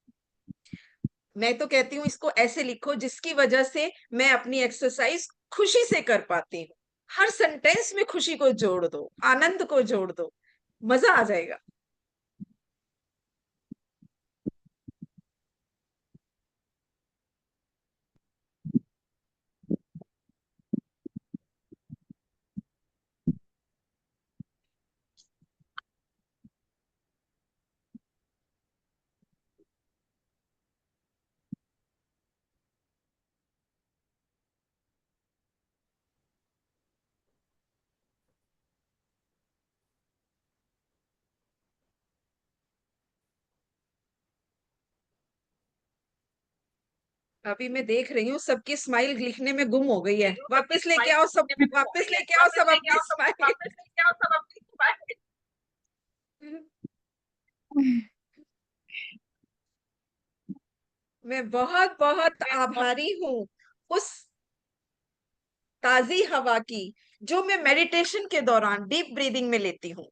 मैं तो कहती हूँ इसको ऐसे लिखो, जिसकी वजह से मैं अपनी एक्सरसाइज खुशी से कर पाती हूँ। हर सेंटेंस में खुशी को जोड़ दो, आनंद को जोड़ दो, मजा आ जाएगा। अभी मैं देख रही हूँ सबकी स्माइल लिखने में गुम हो गई है। वापस लेके आओ सब, वापस लेके आओ सब अपनी स्माइल। मैं बहुत बहुत आभारी हूँ उस ताजी हवा की, जो मैं मेडिटेशन के दौरान डीप ब्रीदिंग में लेती हूँ।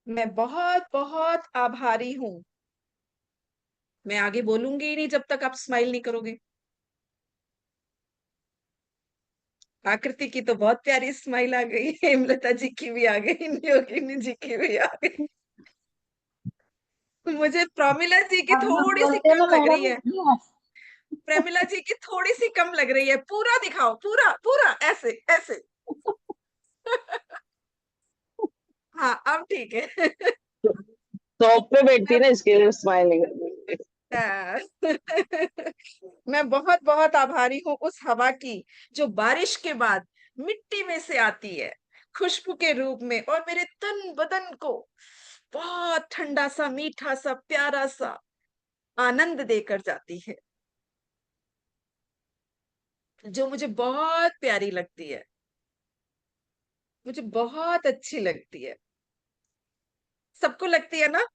मैं बहुत बहुत आभारी हूँ। मैं आगे बोलूंगी ही नहीं जब तक आप स्माइल नहीं करोगे। आकृति की तो बहुत प्यारी स्माइल आ गई, हेमलता जी की भी आ गई, योगिनी जी की भी आ गई। मुझे प्रमिला जी की हम लोग थोड़ी सी बोलते हैं कम ना लग रही मैडम, है। प्रेमिला जी की थोड़ी सी कम लग रही है, पूरा दिखाओ, पूरा पूरा ऐसे ऐसे। हाँ, अब ठीक है। टॉप पे बैठती है मैं ना, इसके लिए स्माइलिंग करती है। मैं बहुत बहुत आभारी हूँ उस हवा की, जो बारिश के बाद मिट्टी में से आती है, खुशबू के रूप में, और मेरे तन बदन को बहुत ठंडा सा, मीठा सा, प्यारा सा आनंद देकर जाती है, जो मुझे बहुत प्यारी लगती है, मुझे बहुत अच्छी लगती है। सबको लगती है ना,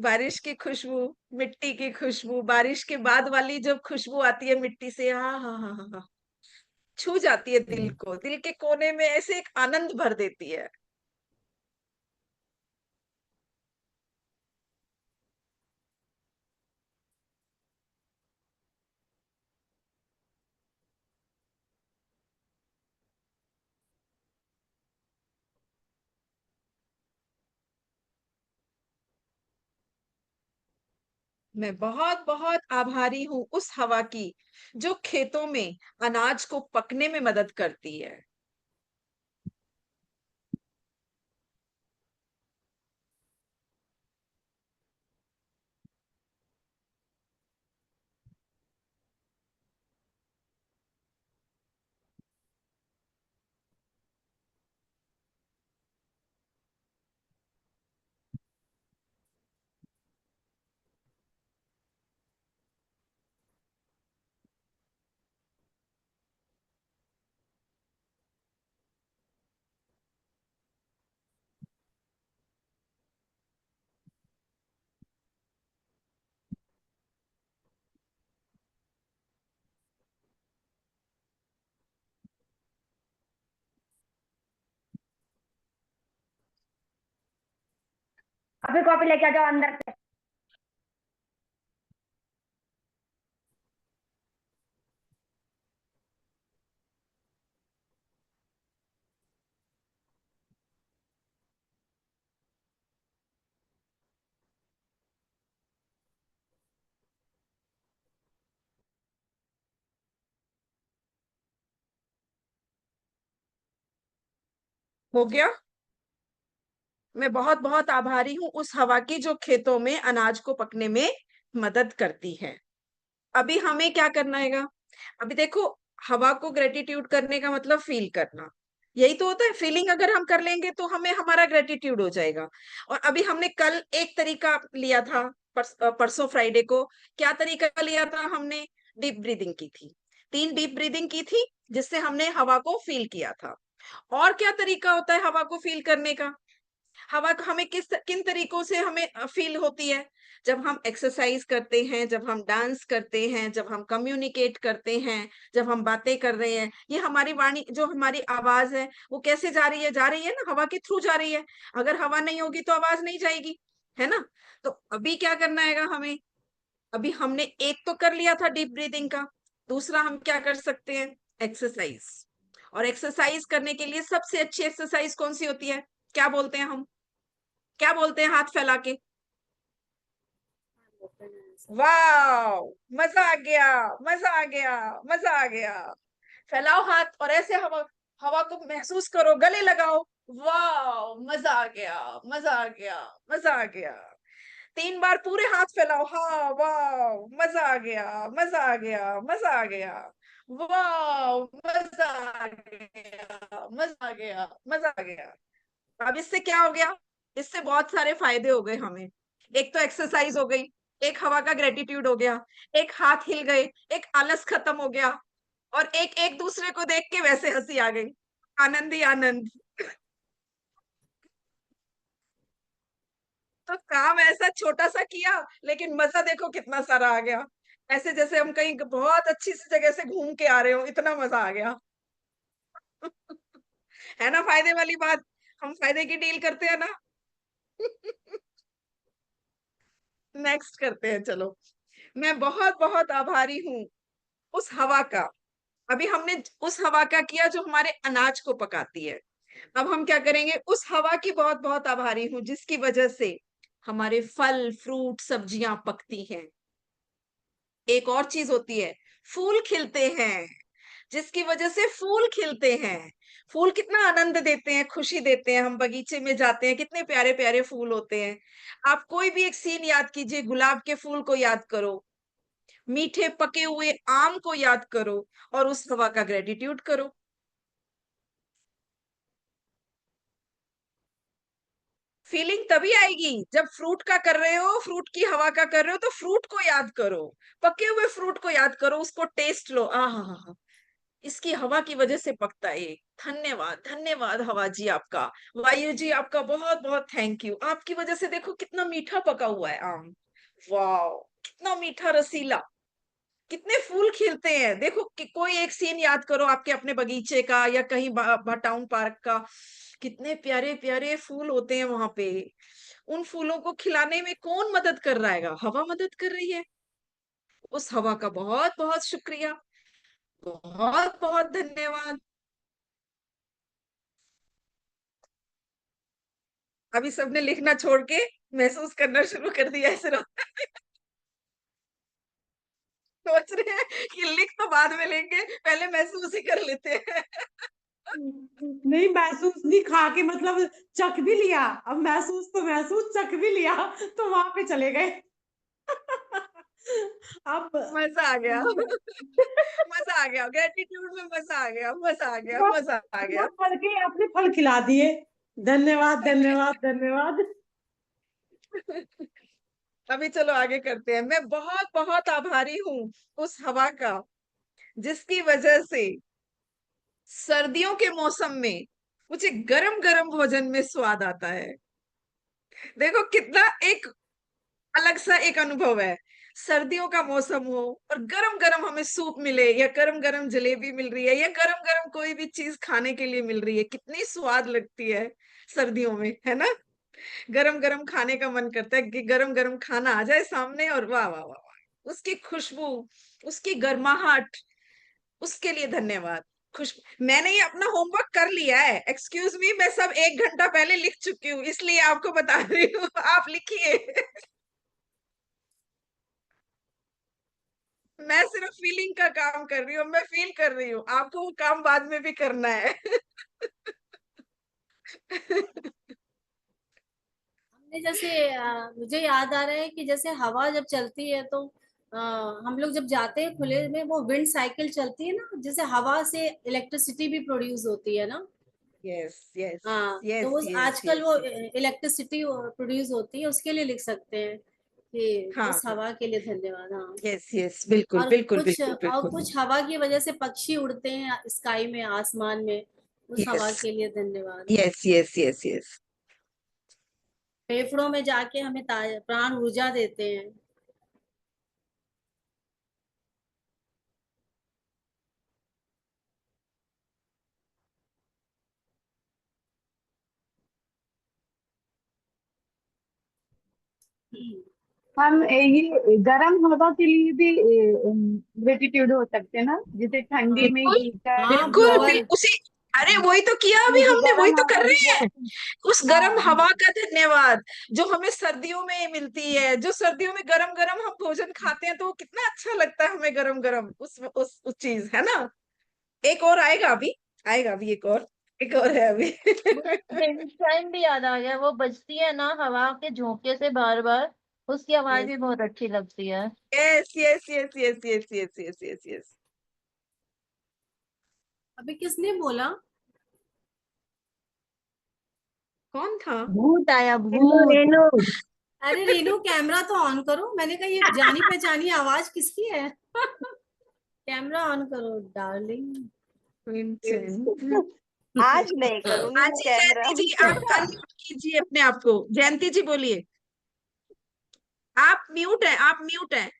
बारिश की खुशबू, मिट्टी की खुशबू, बारिश के बाद वाली जब खुशबू आती है मिट्टी से, हाँ हाँ हाँ हाँ हाँ, छू जाती है दिल को, दिल के कोने में ऐसे एक आनंद भर देती है। मैं बहुत बहुत आभारी हूँ उस हवा की, जो खेतों में अनाज को पकने में मदद करती है। कॉफी कॉफी लेके आ जाओ अंदर से। हो गया। मैं बहुत बहुत आभारी हूँ उस हवा की जो खेतों में अनाज को पकने में मदद करती है। अभी हमें क्या करना है? अभी देखो, हवा को ग्रेटिट्यूड करने का मतलब फील करना, यही तो होता है। फीलिंग अगर हम कर लेंगे तो हमें हमारा ग्रेटिट्यूड हो जाएगा। और अभी हमने कल एक तरीका लिया था, परसों फ्राइडे को क्या तरीका लिया था हमने? डीप ब्रीदिंग की थी, 3 डीप ब्रीदिंग की थी, जिससे हमने हवा को फील किया था। और क्या तरीका होता है हवा को फील करने का? हवा को हमें किन तरीकों से हमें फील होती है? जब हम एक्सरसाइज करते हैं, जब हम डांस करते हैं, जब हम कम्युनिकेट करते हैं, जब हम बातें कर रहे हैं, ये हमारी वाणी, जो हमारी आवाज है, वो कैसे जा रही है? जा रही है ना, हवा के थ्रू जा रही है। अगर हवा नहीं होगी तो आवाज नहीं जाएगी, है ना? तो अभी क्या करना है हमें? अभी हमने एक तो कर लिया था डीप ब्रीदिंग का, दूसरा हम क्या कर सकते हैं? एक्सरसाइज। और एक्सरसाइज करने के लिए सबसे अच्छी एक्सरसाइज कौन सी होती है? क्या बोलते हैं हम? क्या बोलते हैं हाथ फैला के? वाह, मजा आ गया, मजा आ गया, मजा आ गया। फैलाओ हाथ और ऐसे हवा, हवा को महसूस करो, गले लगाओ। वाह, मजा आ गया, मजा आ गया, मजा आ गया। 3 बार पूरे हाथ फैलाओ। हाँ, वाह, मजा आ गया, मजा आ गया, मजा आ गया। वाह, मजा आ गया, मजा आ गया, मजा आ गया। अब इससे क्या हो गया? इससे बहुत सारे फायदे हो गए हमें। एक तो एक्सरसाइज हो गई, एक हवा का ग्रेटिट्यूड हो गया, एक हाथ हिल गए, एक आलस खत्म हो गया, और एक एक दूसरे को देख के वैसे हंसी आ गई। आनंद ही आनंद। तो काम ऐसा छोटा सा किया, लेकिन मजा देखो कितना सारा आ गया। ऐसे जैसे हम कहीं बहुत अच्छी सी जगह से घूम के आ रहे हो, इतना मजा आ गया। है ना फायदे वाली बात? हम फायदे की डील करते हैं ना। नेक्स्ट करते हैं, चलो। मैं बहुत बहुत आभारी हूँ उस हवा का। अभी हमने उस हवा का किया जो हमारे अनाज को पकाती है। अब हम क्या करेंगे? उस हवा की बहुत बहुत आभारी हूँ जिसकी वजह से हमारे फल फ्रूट सब्जियां पकती हैं। एक और चीज होती है, फूल खिलते हैं, जिसकी वजह से फूल खिलते हैं। फूल कितना आनंद देते हैं, खुशी देते हैं। हम बगीचे में जाते हैं, कितने प्यारे प्यारे फूल होते हैं। आप कोई भी एक सीन याद कीजिए, गुलाब के फूल को याद करो, मीठे पके हुए आम को याद करो, और उस हवा का ग्रेटिट्यूड करो। फीलिंग तभी आएगी जब फ्रूट का कर रहे हो, फ्रूट की हवा का कर रहे हो, तो फ्रूट को याद करो, पके हुए फ्रूट को याद करो, उसको टेस्ट लो। आहा, इसकी हवा की वजह से पकता है ये। धन्यवाद, धन्यवाद हवा जी आपका, वायु जी आपका बहुत बहुत थैंक यू। आपकी वजह से देखो कितना मीठा पका हुआ है आम। वाह, कितना मीठा रसीला। कितने फूल खिलते हैं देखो। कि कोई एक सीन याद करो आपके अपने बगीचे का या कहीं टाउन पार्क का, कितने प्यारे प्यारे फूल होते हैं वहां पे। उन फूलों को खिलाने में कौन मदद कर रहा है? हवा मदद कर रही है। उस हवा का बहुत बहुत शुक्रिया, बहुत बहुत धन्यवाद। अभी सबने लिखना छोड़ के महसूस करना शुरू कर दिया है सिर्फ। सोच रहे हैं कि लिख तो बाद में लेंगे, पहले महसूस ही कर लेते हैं। नहीं, महसूस नहीं, खा के मतलब चख भी लिया। अब महसूस तो महसूस, चख भी लिया, तो वहां पे चले गए। अब मजा आ गया। मजा आ गया, ग्रेटिट्यूड में मजा आ गया, मजा आ गया, मजा आ गया। पढ़ के अपने फल खिला दिए। धन्यवाद, धन्यवाद, धन्यवाद। अभी चलो आगे करते हैं। मैं बहुत बहुत आभारी हूँ उस हवा का जिसकी वजह से सर्दियों के मौसम में मुझे गरम गरम भोजन में स्वाद आता है। देखो कितना एक अलग सा एक अनुभव है। सर्दियों का मौसम हो और गरम गरम हमें सूप मिले, या गरम गरम जलेबी मिल रही है, या गरम गरम कोई भी चीज खाने के लिए मिल रही है, कितनी स्वाद लगती है सर्दियों में, है ना? गरम गरम खाने का मन करता है कि गरम गरम खाना आ जाए सामने, और वाह वाह वाह वाह, उसकी खुशबू, उसकी गर्माहट, उसके लिए धन्यवाद। खुश मैंने ये अपना होमवर्क कर लिया है, एक्सक्यूज मी, मैं सब 1 घंटा पहले लिख चुकी हूँ, इसलिए आपको बता रही हूँ। आप लिखिए। मैं सिर्फ फीलिंग का काम कर रही हूँ, मैं फील कर रही हूँ, आपको वो काम बाद में भी करना है। हमने जैसे मुझे याद आ रहा है कि जैसे हवा जब चलती है तो हम लोग जब जाते हैं खुले में, वो विंड साइकिल चलती है ना, जैसे हवा से इलेक्ट्रिसिटी भी प्रोड्यूस होती है ना। यस यस हाँ, तो यस उस यस आजकल वो यस। इलेक्ट्रिसिटी प्रोड्यूस होती है, उसके लिए लिख सकते हैं कि हाँ उस हवा के लिए धन्यवाद। हाँ, यस यस, बिल्कुल बिल्कुल बिल्कुल और बिल्कुल। कुछ हवा की वजह से पक्षी उड़ते हैं स्काई में, आसमान में, उस यस हवा के लिए धन्यवाद। Yes yes yes yes. फेफड़ों में जाके हमें प्राण ऊर्जा देते हैं। हम ये गर्म हवा के लिए भी ग्रेटिट्यूड हो सकते हैं ना, जैसे ठंडी में बिल्कुल हीटर, हाँ, बिल्कुल ब्लोअर, बहुत। उसी, अरे वही तो किया अभी क्योंकि हमने, वही गर्म तो कर हवा भी रहे हैं। बहुत। उस गर्म हाँ हवा का धन्यवाद, जो हमें सर्दियों में मिलती है, जो सर्दियों में गरम गरम हम भोजन खाते हैं, तो वो कितना अच्छा लगता है हमें, गरम गरम उस चीज है ना। एक और आएगा अभी, आएगा अभी एक और है अभी। विंड चाइम भी याद आ गया, वो बजती है ना हवा के झोंके से बार बार, उसकी आवाज यस भी बहुत अच्छी लगती है। Yes yes yes yes yes yes yes yes yes. अभी किसने बोला? कौन था? भूत आया, रेनू भूत। रेनू। अरे रीनू, कैमरा तो ऑन करो। मैंने कहा ये जानी पहचानी आवाज किसकी है? कैमरा ऑन करो डार्लिंग। आज नहीं करूंगी हाँ मैं जी, कैमरा। जयंती जी आप अनम्यूट कीजिए अपने आप को, जयंती जी बोलिए। आप म्यूट है, आप म्यूट है,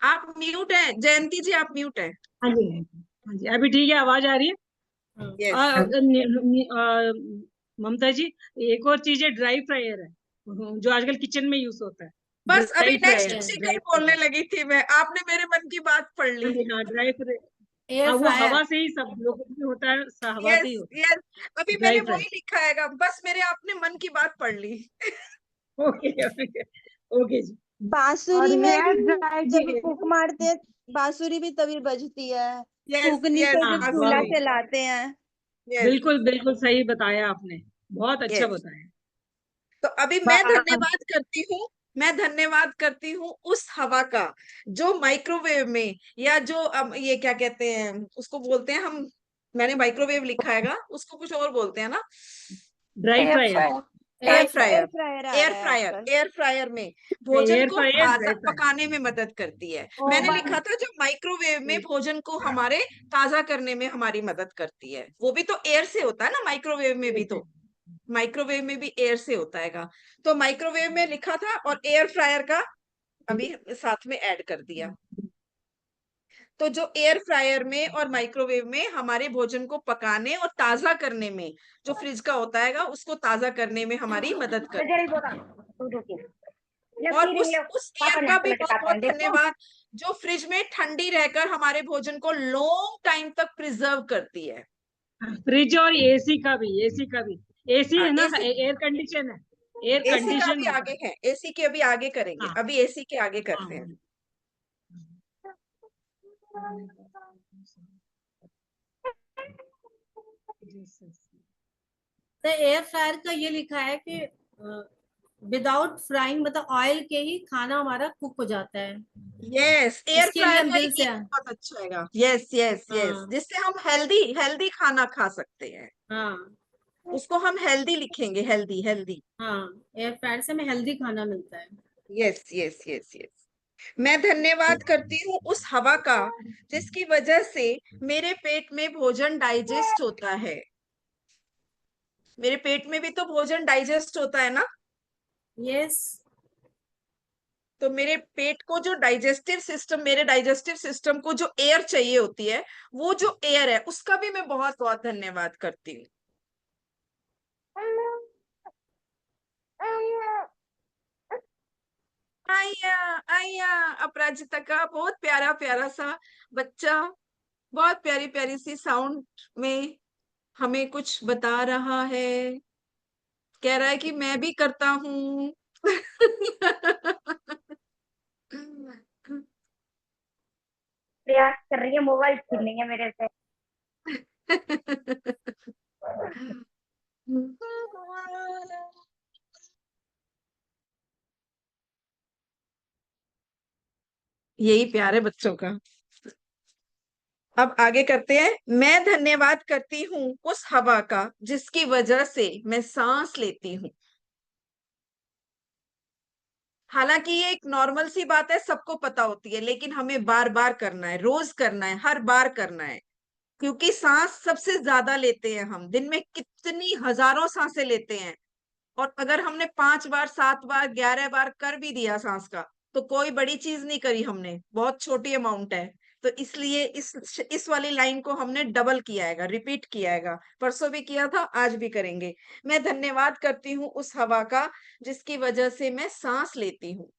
आप म्यूट है, जयंती जी आप म्यूट है। हाँ जी, हाँ जी, अभी ठीक है, आवाज आ रही है। हाँ। यस ममता जी, एक और चीज है, ड्राई फ्रायर है, जो आजकल किचन में यूज होता है। बस अभी ड्राई नेक्स्ट फ्रायर, उसी का ही ड्राई बोलने फ्रायर। लगी थी मैं, आपने मेरे मन की बात पढ़ ली। हाँ जी, हाँ, ड्राई फ्रायर। एयर हाँ, वो फ्रायर। हवा से ही, सब लोगों में होता है, हवा से ही यस होता यस, अभी है मैंने ड्राई वही फ्रायर। लिखा है, बस मेरे आपने मन की बात पढ़ ली। ओके ओके ओके जी। और बांसुरी में हेयर भी ड्राई भी जब है। फूक मारते हैं, बांसुरी भी तभी बजती है। यस फूकनी यस से हाँ, जब वाह, चूल्हा एब्सोल्युटली। जलाते हैं। यस बिल्कुल बिल्कुल सही बताया आपने, बहुत अच्छा यस। बताया। तो अभी मैं धन्यवाद करती हूँ, मैं धन्यवाद करती हूँ उस हवा का, जो माइक्रोवेव में, या जो ये क्या कहते हैं उसको, बोलते हैं हम, मैंने माइक्रोवेव लिखा हैगा, उसको कुछ और बोलते हैं ना, dry air fryer, fryer. Dry air air fryer, fryer. Fryer आ एयर रहा है फ्रायर, आजकल। एयर फ्रायर में भोजन एयर को फ्रायर, ताजा ड्राई फ्रायर। पकाने में मदद करती है। मैंने ओवन। लिखा था जो माइक्रोवेव में भोजन को हमारे ताजा करने में हमारी मदद करती है, वो भी तो एयर से होता है ना, माइक्रोवेव में भी तो, माइक्रोवेव में भी एयर से होता है। तो माइक्रोवेव में लिखा था, और एयर फ्रायर का अभी साथ में ऐड कर दिया। तो जो एयर फ्रायर में और माइक्रोवेव में हमारे भोजन को पकाने और ताजा करने में, जो फ्रिज का होता है उसको ताजा करने में हमारी मदद करती जल्दी बोला तू रुकी। है। लो और सीरिंग लो। उस एयर पापा ने का आपको भी मैं बहुत सिखाता बहुत हूँ देखो। धन्यवाद, जो फ्रिज में ठंडी रहकर हमारे भोजन को लॉन्ग टाइम तक प्रिजर्व करती है। फ्रिज और एसी का भी, एसी का भी, एसी हाँ, है ना, एसी, एयर कंडीशन है, एयर एसी का कंडीशन भी होता आगे है। है, एसी के अभी आगे करेंगे, हाँ अभी एसी के आगे हाँ करते हैं। तो एयर फ्रायर का ये लिखा है कि विदाउट फ्राइंग, मतलब ऑयल के ही खाना हमारा कुक हो जाता है। यस, एयर इसके लिए फ्रायर हम का दिल एक से। ये बहुत अच्छा है। यस यस यस, हाँ। जिससे हम हेल्दी हेल्दी खाना खा सकते हैं, हाँ। उसको हम हेल्दी लिखेंगे, हेल्दी हेल्दी। हाँ, एयर फ्रायर से हमें हेल्दी खाना मिलता है। Yes yes yes yes. मैं धन्यवाद करती हूँ उस हवा का, जिसकी वजह से मेरे पेट में भोजन डाइजेस्ट होता है। मेरे पेट में भी तो भोजन डाइजेस्ट होता है ना। यस। तो मेरे पेट को जो डाइजेस्टिव सिस्टम, मेरे डाइजेस्टिव सिस्टम को जो एयर चाहिए होती है, वो जो एयर है उसका भी मैं बहुत बहुत धन्यवाद करती हूँ। आया आया, अपराजिता का बहुत प्यारा प्यारा सा बच्चा, बहुत प्यारी प्यारी सी साउंड में हमें कुछ बता रहा है, कह रहा है कि मैं भी करता हूँ। प्रयास कर रही है, मोबाइल छीन लेंगे मेरे से। यही प्यार है बच्चों का। अब आगे करते हैं। मैं धन्यवाद करती हूँ उस हवा का जिसकी वजह से मैं सांस लेती हूँ। हालांकि ये एक नॉर्मल सी बात है, सबको पता होती है, लेकिन हमें बार बार करना है, रोज करना है, हर बार करना है, क्योंकि सांस सबसे ज्यादा लेते हैं हम। दिन में कितनी हजारों सांसें लेते हैं, और अगर हमने 5 बार 7 बार 11 बार कर भी दिया सांस का, तो कोई बड़ी चीज नहीं करी हमने, बहुत छोटी अमाउंट है। तो इसलिए इस वाली लाइन को हमने डबल किया हैगा, रिपीट किया हैगा। परसों भी किया था, आज भी करेंगे। मैं धन्यवाद करती हूँ उस हवा का जिसकी वजह से मैं सांस लेती हूँ।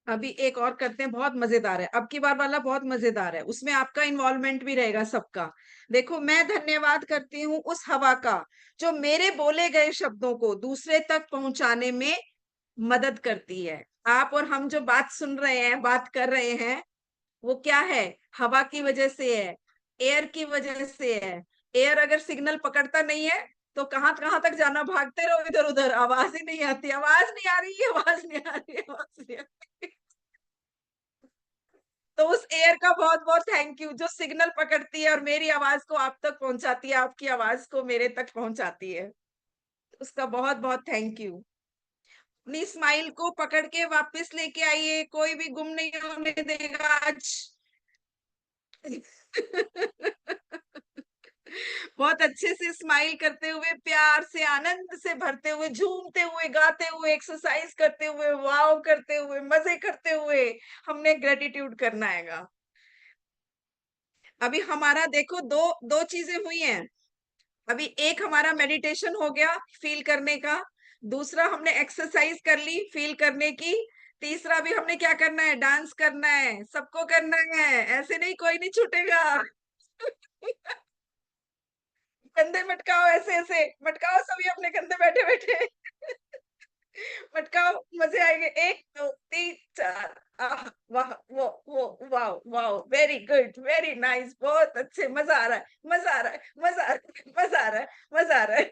अभी एक और करते हैं, बहुत मजेदार है। अब की बार वाला बहुत मजेदार है, उसमें आपका इन्वॉल्वमेंट भी रहेगा सबका। देखो, मैं धन्यवाद करती हूँ उस हवा का जो मेरे बोले गए शब्दों को दूसरे तक पहुंचाने में मदद करती है। आप और हम जो बात सुन रहे हैं, बात कर रहे हैं, वो क्या है? हवा की वजह से है, एयर की वजह से है। एयर अगर सिग्नल पकड़ता नहीं है तो कहां कहां तक जाना, भागते रहो इधर उधर, आवाज ही नहीं आती, आवाज नहीं आ रही, आवाज नहीं आ रही, आवाज नहीं आ रही। तो उस एयर का बहुत बहुत थैंक यू, जो सिग्नल पकड़ती है और मेरी आवाज को आप तक पहुंचाती है, आपकी आवाज को मेरे तक पहुंचाती है। उसका बहुत बहुत थैंक यू। अपनी स्माइल को पकड़ के वापस लेके आइए, कोई भी गुम नहीं होने देगा आज। बहुत अच्छे से स्माइल करते हुए, प्यार से, आनंद से भरते हुए, झूमते हुए, गाते हुए, एक्सरसाइज करते हुए, वाव करते हुए, मजे करते हुए हमने ग्रेटिट्यूड करना हैगा। अभी हमारा देखो, दो दो चीजें हुई हैं। अभी एक हमारा मेडिटेशन हो गया फील करने का, दूसरा हमने एक्सरसाइज कर ली फील करने की, तीसरा भी हमने क्या करना है? डांस करना है, सबको करना है, ऐसे नहीं, कोई नहीं छूटेगा। कंधे मटकाओ, ऐसे ऐसे मटकाओ सभी अपने कंधे बैठे बैठे। मटकाओ, मजे आएंगे। 1 2 3 4। आह, वाह, वो वाह वाह, वेरी गुड, वेरी नाइस, बहुत अच्छे, मजा आ रहा है, मजा आ रहा है, मजा आ रहा है, मजा आ रहा है, मजा आ रहा है।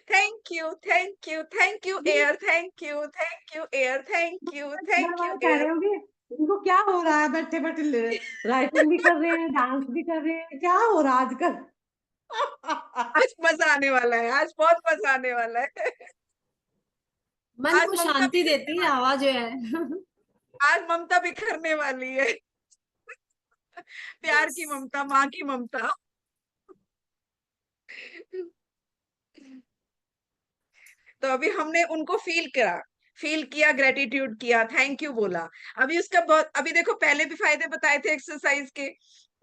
Thank you, thank you, thank you air, thank you, thank you air, thank you, घर थैंक यू वाले कह रहे एयर। होंगे इनको क्या हो रहा है, बैठे बैठे राइटिंग भी कर रहे हैं, डांस भी कर रहे हैं, क्या हो रहा है आजकल। आज मजा आने वाला है, आज बहुत मजा आने वाला है। मन आज को ममता शांति बिखरने देती है वाली, हवा जो है। आज ममता बिखरने वाली है। प्यार की ममता, माँ की ममता। तो अभी हमने उनको फील किया, ग्रेटिट्यूड किया, थैंक यू बोला। अभी उसका बहुत, अभी देखो, पहले भी फायदे बताए थे एक्सरसाइज के,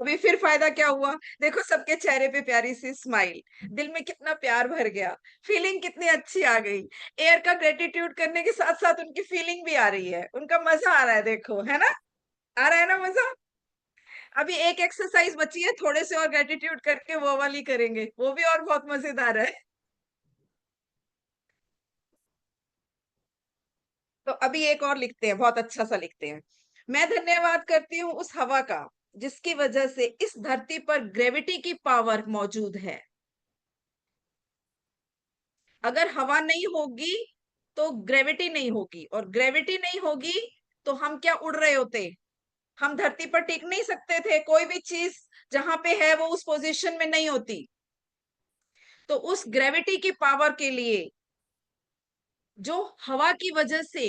अभी फिर फायदा क्या हुआ? देखो, सबके चेहरे पे प्यारी सी स्माइल, दिल में कितना प्यार भर गया, फीलिंग कितनी अच्छी आ गई। एयर का ग्रेटिट्यूड करने के साथ साथ उनकी फीलिंग भी आ रही है, उनका मजा आ रहा है, देखो, है ना? आ रहा है ना मजा? अभी एक एक्सरसाइज बची है, थोड़े से और ग्रेटिट्यूड करके वो वाली करेंगे, वो भी और बहुत मजेदार है। तो अभी एक और लिखते हैं, बहुत अच्छा सा लिखते हैं। मैं धन्यवाद करती हूँ उस हवा का जिसकी वजह से इस धरती पर ग्रेविटी की पावर मौजूद है। अगर हवा नहीं होगी तो ग्रेविटी नहीं होगी, और ग्रेविटी नहीं होगी तो हम क्या उड़ रहे होते? हम धरती पर टिक नहीं सकते थे, कोई भी चीज जहां पे है वो उस पोजीशन में नहीं होती। तो उस ग्रेविटी की पावर के लिए, जो हवा की वजह से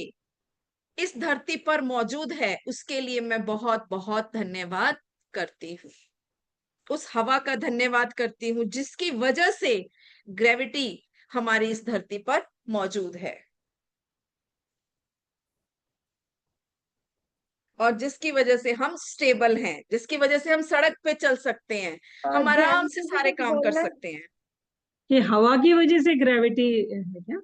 इस धरती पर मौजूद है, उसके लिए मैं बहुत बहुत धन्यवाद करती हूँ। उस हवा का धन्यवाद करती हूँ जिसकी वजह से ग्रेविटी हमारी इस धरती पर मौजूद है, और जिसकी वजह से हम स्टेबल हैं, जिसकी वजह से हम सड़क पे चल सकते हैं, हम आराम ध्यान से से भी सारे कुछ काम कर बोलना। सकते हैं। ये हवा की वजह से ग्रेविटी है क्या?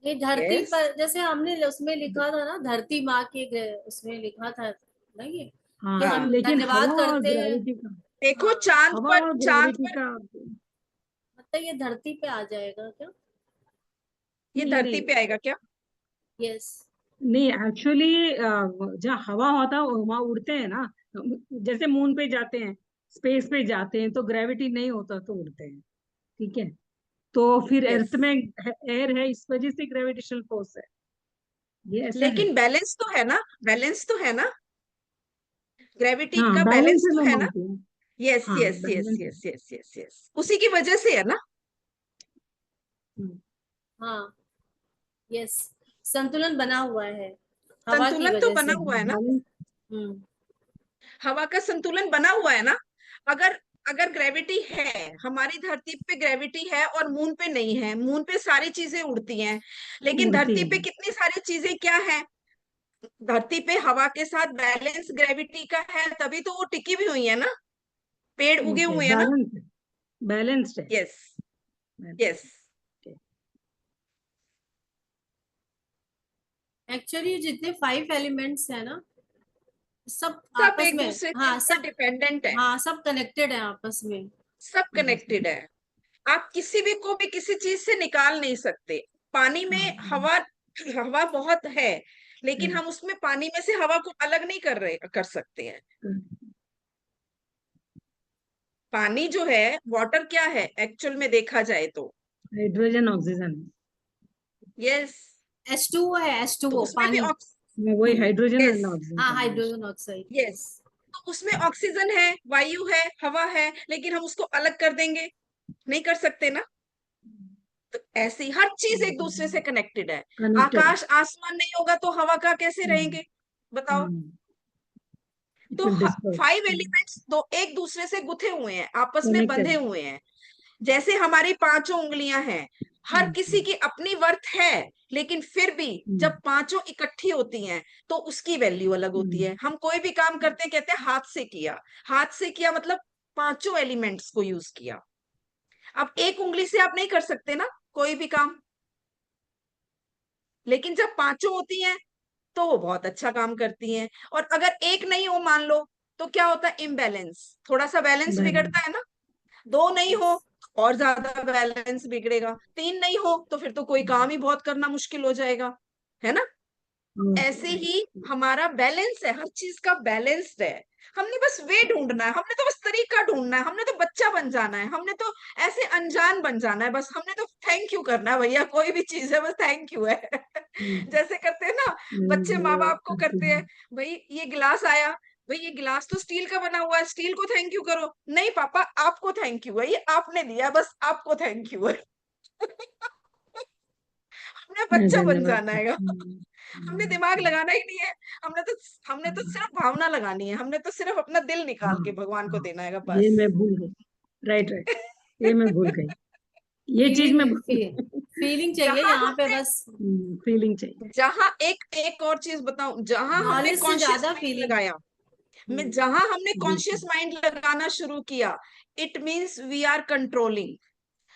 ये धरती यस, पर, जैसे हमने उसमें लिखा था ना, धरती माँ के उसमें लिखा था ना ये, कि हाँ, हाँ, हम लेकिन धन्यवाद हवा और करते हैं। ग्रेविटी का, देखो हाँ, हवा और चांद ग्रेविटी पर का मतलब ये धरती पे आ जाएगा क्या? ये नहीं धरती नहीं पे आएगा क्या? यस। नहीं, एक्चुअली जहाँ हवा होता है वहाँ उड़ते हैं ना, जैसे मून पे जाते हैं, स्पेस पे जाते हैं, तो ग्रेविटी नहीं होता तो उड़ते हैं, ठीक है। तो फिर यस, अर्थ में एयर है, इस वजह से ग्रेविटेशनल फोर्स है, ये ऐसा है। लेकिन बैलेंस तो है ना, बैलेंस तो है ना, ग्रेविटी हाँ, का बैलेंस बैलेंस है, तो मैं है ना। मानती हूँ। यस हाँ, यस यस बैलेंस है। यस यस यस यस, उसी की वजह से है ना। हम्म, हाँ, यस, संतुलन बना हुआ है हवा की संतुलन तो वजह बना से। हुआ है ना, बैलेंस। हम्म। हवा का संतुलन बना हुआ है ना। अगर अगर ग्रेविटी है, हमारी धरती पे ग्रेविटी है और मून पे नहीं है, मून पे सारी चीजें उड़ती हैं, लेकिन उड़ती धरती है। पे कितनी सारी चीजें क्या है, धरती पे हवा के साथ बैलेंस ग्रेविटी का है, तभी तो वो टिकी भी हुई है ना, पेड़ उगे ओके, हुए हैं ना। बैलेंस है, बैलेंस्ड है। यस यस, बैलेंस है। एक्चुअली जितने 5 एलिमेंट्स है ना, सब सब आपस एक में, दूसरे के हाँ ऊपर सब, डिपेंडेंट है, हाँ सब कनेक्टेड है आपस में। सब आपस में। कनेक्टेड है। आप किसी भी को भी किसी चीज से निकाल नहीं सकते। पानी में हाँ, हवा, हवा बहुत है, लेकिन हम्म, हम उसमें पानी में से हवा को अलग नहीं कर सकते हैं। पानी जो है, वाटर क्या है एक्चुअल में देखा जाए तो, हाइड्रोजन ऑक्सीजन। यस, H2O है, तो H2O उसमें भी पानी। मैं वही हाइड्रोजन यस एंड ऑक्सीजन हाँ, combination. Hydrogen oxide, yes, yes. तो उसमें ऑक्सीजन है, वायु है, हवा है, लेकिन हम उसको अलग कर देंगे, नहीं कर सकते ना। तो ऐसे ही हर चीज एक दूसरे से कनेक्टेड है। कनेक्टेड। आकाश आसमान नहीं होगा तो हवा का कैसे रहेंगे, बताओ। इट तो विल डिस्पर्स। 5 एलिमेंट्स दो एक दूसरे से गुथे हुए हैं, आपस में बंधे कनेक्टेड। हुए हैं। जैसे हमारी 5 उंगलियां हैं, हर किसी की अपनी वर्थ है, लेकिन फिर भी जब पांचों इकट्ठी होती हैं तो उसकी वैल्यू अलग होती है। हम कोई भी काम करते हैं, कहते हैं हाथ से किया, हाथ से किया मतलब पांचों एलिमेंट्स को यूज किया। अब एक उंगली से आप नहीं कर सकते ना कोई भी काम, लेकिन जब पांचों होती हैं तो वो बहुत अच्छा काम करती हैं। और अगर एक नहीं हो मान लो, तो क्या होता है, इम्बैलेंस, थोड़ा सा बैलेंस बिगड़ता है ना। दो नहीं यस। हो तो और ज्यादा बैलेंस बिगड़ेगा, तीन नहीं हो तो फिर तो कोई काम ही बहुत करना मुश्किल हो जाएगा, है ना। ऐसे ही हमारा बैलेंस है, हर चीज का बैलेंस्ड है। हमने बस वे ढूंढना है, हमने तो बस तरीका ढूंढना है, हमने तो बच्चा बन जाना है, हमने तो ऐसे अनजान बन जाना है, बस हमने तो थैंक यू करना है भैया, कोई भी चीज है बस थैंक यू है। जैसे करते हैं ना बच्चे माँ बाप को करते करते हैं, हैं। भाई ये गिलास आया, भाई ये गिलास तो स्टील का बना हुआ है, स्टील को थैंक यू करो। नहीं पापा आपको थैंक यू है, ये आपने दिया, बस आपको थैंक यू है। हमने बच्चा बन धन्यवाद। जाना है, हमने दिमाग लगाना ही नहीं है। हमने तो सिर्फ भावना लगानी है, हमने तो सिर्फ अपना दिल निकाल हाँ, के भगवान को हाँ, देना है ये बस। मैं भूल गई। राइट, राइट, ये मैं भूल गई, ये चीज फीलिंग, मैं भूल फीलिंग चाहिए जहां यहाँ पे हमने बस। फीलिंग चाहिए। जहां एक एक और चीज बताऊं, जहां हमने नॉलेज से कॉन्शियस ज्यादा माइंड फीलिंग। लगाया, मैं जहां हमने कॉन्शियस माइंड लगाना शुरू किया, it means we are controlling.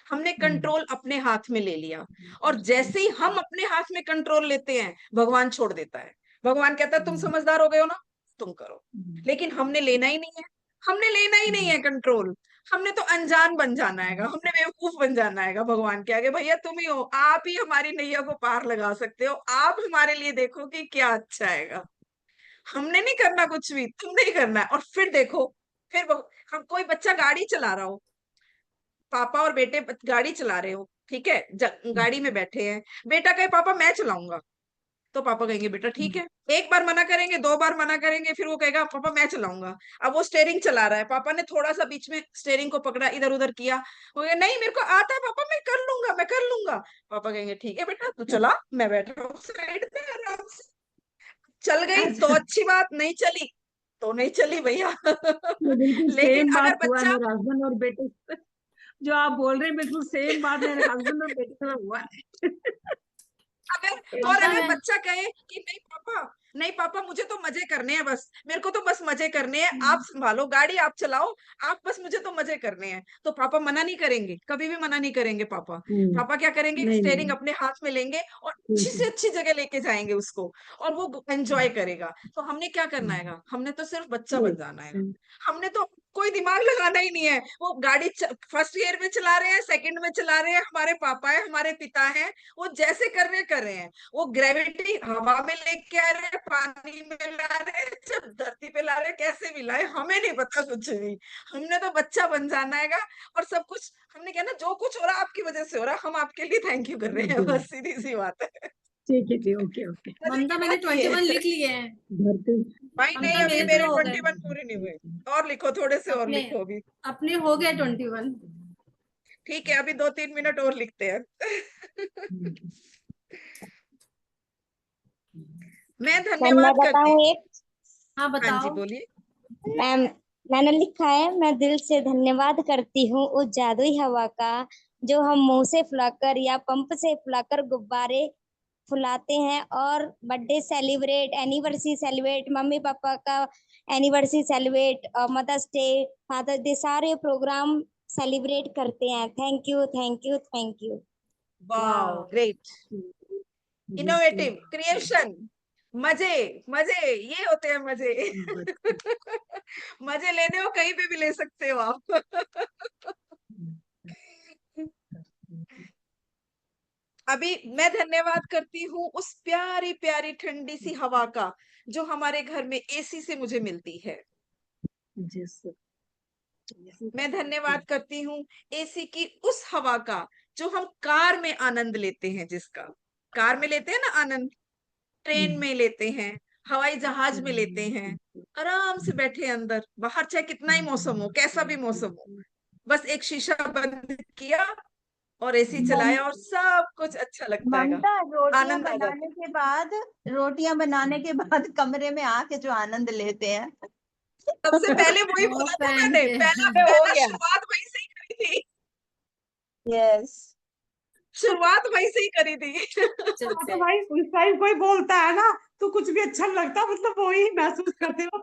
हमने कंट्रोल अपने हाथ में ले लिया, और जैसे ही हम अपने हाथ में कंट्रोल लेते हैं, भगवान छोड़ देता है। भगवान कहता है तुम समझदार हो गए हो ना, तुम करो। लेकिन हमने लेना ही नहीं है, हमने लेना ही नहीं है कंट्रोल। हमने तो अनजान बन जाना है, हमने बेवकूफ बन जाना है भगवान के आगे। भैया तुम ही हो, आप ही हमारी नैया को पार लगा सकते हो, आप हमारे लिए देखो कि क्या अच्छा आएगा। हमने नहीं करना कुछ भी, तुमने ही करना है। और फिर देखो, फिर हम कोई बच्चा गाड़ी चला रहा हो, पापा और बेटे गाड़ी चला रहे हो, ठीक है, गाड़ी में बैठे हैं, बेटा कहे पापा मैं चलाऊंगा, तो पापा कहेंगे बेटा ठीक है। एक बार मना करेंगे, दो बार मना करेंगे, फिर वो कहेगा पापा मैं चलाऊंगा। अब वो स्टेयरिंग चला रहा है, पापा ने थोड़ा सा बीच में स्टेयरिंग को पकड़ा, इधर उधर किया, वो कहे, नहीं मेरे को आता है पापा, मैं कर लूंगा, मैं कर लूंगा। पापा कहेंगे ठीक है बेटा तू चला, मैं बैठ रहा हूँ साइड में आराम से। चल गई तो अच्छा। अच्छी बात, नहीं चली तो नहीं चली भैया। ये बिल्कुल लेकिन सेम अगर बात हुआ है बच्चा, मेरे हस्बैंड और बेटे से। जो आप बोल रहे हैं बिल्कुल सेम बात मेरे हस्बैंड और बेटे से हुआ है। और ममता अगर बहन, बच्चा कहे कि नहीं पापा मुझे तो मजे करने हैं, बस मेरे को तो बस मजे करने हैं, आप संभालो गाड़ी, आप चलाओ, आप बस मुझे तो मजे करने हैं, तो पापा मना नहीं करेंगे, कभी भी मना नहीं करेंगे पापा। पापा क्या करेंगे, नहीं स्टेयरिंग नहीं, अपने हाथ में लेंगे और अच्छी ठीक से है। अच्छी जगह लेके जाएंगे उसको, और वो एंजॉय करेगा। तो हमने क्या करना है, हमने तो सिर्फ बच्चा बन जाना है। हमने तो कोई दिमाग लगाना ही नहीं है। वो गाड़ी फर्स्ट ईयर में चला रहे हैं, सेकंड में चला रहे हैं, हमारे पापा है, हमारे पिता हैं, वो जैसे कर रहे हैं। वो ग्रेविटी हवा में लेके आ रहे हैं, पानी में ला रहे हैं, जब धरती पे ला रहे हैं, कैसे भी लाए हमें नहीं पता कुछ भी। हमने तो बच्चा बन जाना है। और सब कुछ हमने क्या ना, जो कुछ हो रहा है आपकी वजह से हो रहा है, हम आपके लिए थैंक यू कर रहे हैं, बस सीधी सी बात है। ठीक है जी, ओके ओके। मजे ममता की मैंने बात ये 21 है। लिख लिए हैं। घर पे भाई नहीं, ममता अभी मेरे मेरे तो हो गए, 21 पूरे नहीं हुए, और लिखो, थोड़े से और अपने लिखो अभी। अपने हो गए 21। ठीक है, अभी 2-3 मिनट और लिखते हैं। मैं मैम मैं धन्यवाद करती, बताऊं एक? हाँ हाँ जी बताओ। बोलिए। मैम मैंने लिखा है, मैं दिल से धन्यवाद करती हूँ उस जादुई हवा का, जो हम मुंह से फुलाकर या पंप से फुलाकर गुब्बारे फुलाते हैं और बर्थडे सेलिब्रेट, एनिवर्सरी सेलिब्रेट, मम्मी पापा का anniversary celebrate, mother's day, father's day, सारे प्रोग्राम सेलिब्रेट करते हैं। Thank you, thank you, thank you. Wow, great, innovative, creation, मजे, मजे ये होते हैं मजे। मजे लेने हो कहीं पे भी ले सकते हो आप। अभी मैं धन्यवाद करती हूँ उस प्यारी प्यारी ठंडी सी हवा का, जो हमारे घर में एसी से मुझे मिलती है। मैं धन्यवाद करती हूँ एसी की उस हवा का, जो हम कार में आनंद लेते हैं, जिसका कार में लेते हैं ना आनंद, ट्रेन में लेते हैं, हवाई जहाज में लेते हैं, आराम से बैठे अंदर, बाहर चाहे कितना ही मौसम हो, कैसा भी मौसम हो, बस एक शीशा बंद किया और एसी चलाया और सब कुछ अच्छा लगता है, ममता, आनंद आ जाता रोटियां बनाने के बाद कमरे में आके जो आनंद लेते हैं। है। सबसे पहले वही वो बोला था फैन मैंने, पे। पहला हो पहला गया। शुरुआत वहीं से ही करी थी, यस। शुरुआत वहीं से ही करी थी। किचन हाँ, तो से। भाई उस टाइम कोई बोलता है ना तो कुछ भी अच्छा नहीं लगता, मतलब वो ही महसूस करते हो।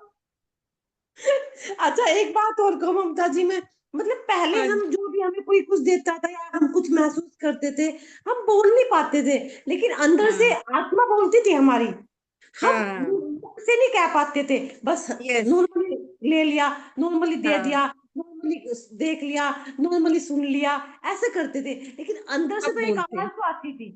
अच्छा एक बात और कहूँ ममता जी, में मतलब पहले हाँ जी, हम जो भी हमें कोई कुछ देता था या हम कुछ महसूस करते थे, हम बोल नहीं पाते थे, लेकिन अंदर से हाँ आत्मा बोलती थी हमारी। हम हाँ, मुंह से नहीं कह पाते थे, बस यस, नॉर्मली ले लिया, नॉर्मली दे हाँ, दिया, नॉर्मली देख लिया, नॉर्मली सुन लिया, ऐसे करते थे, लेकिन अंदर से अब तो एक बोलते आवाज हैं। तो आती थी।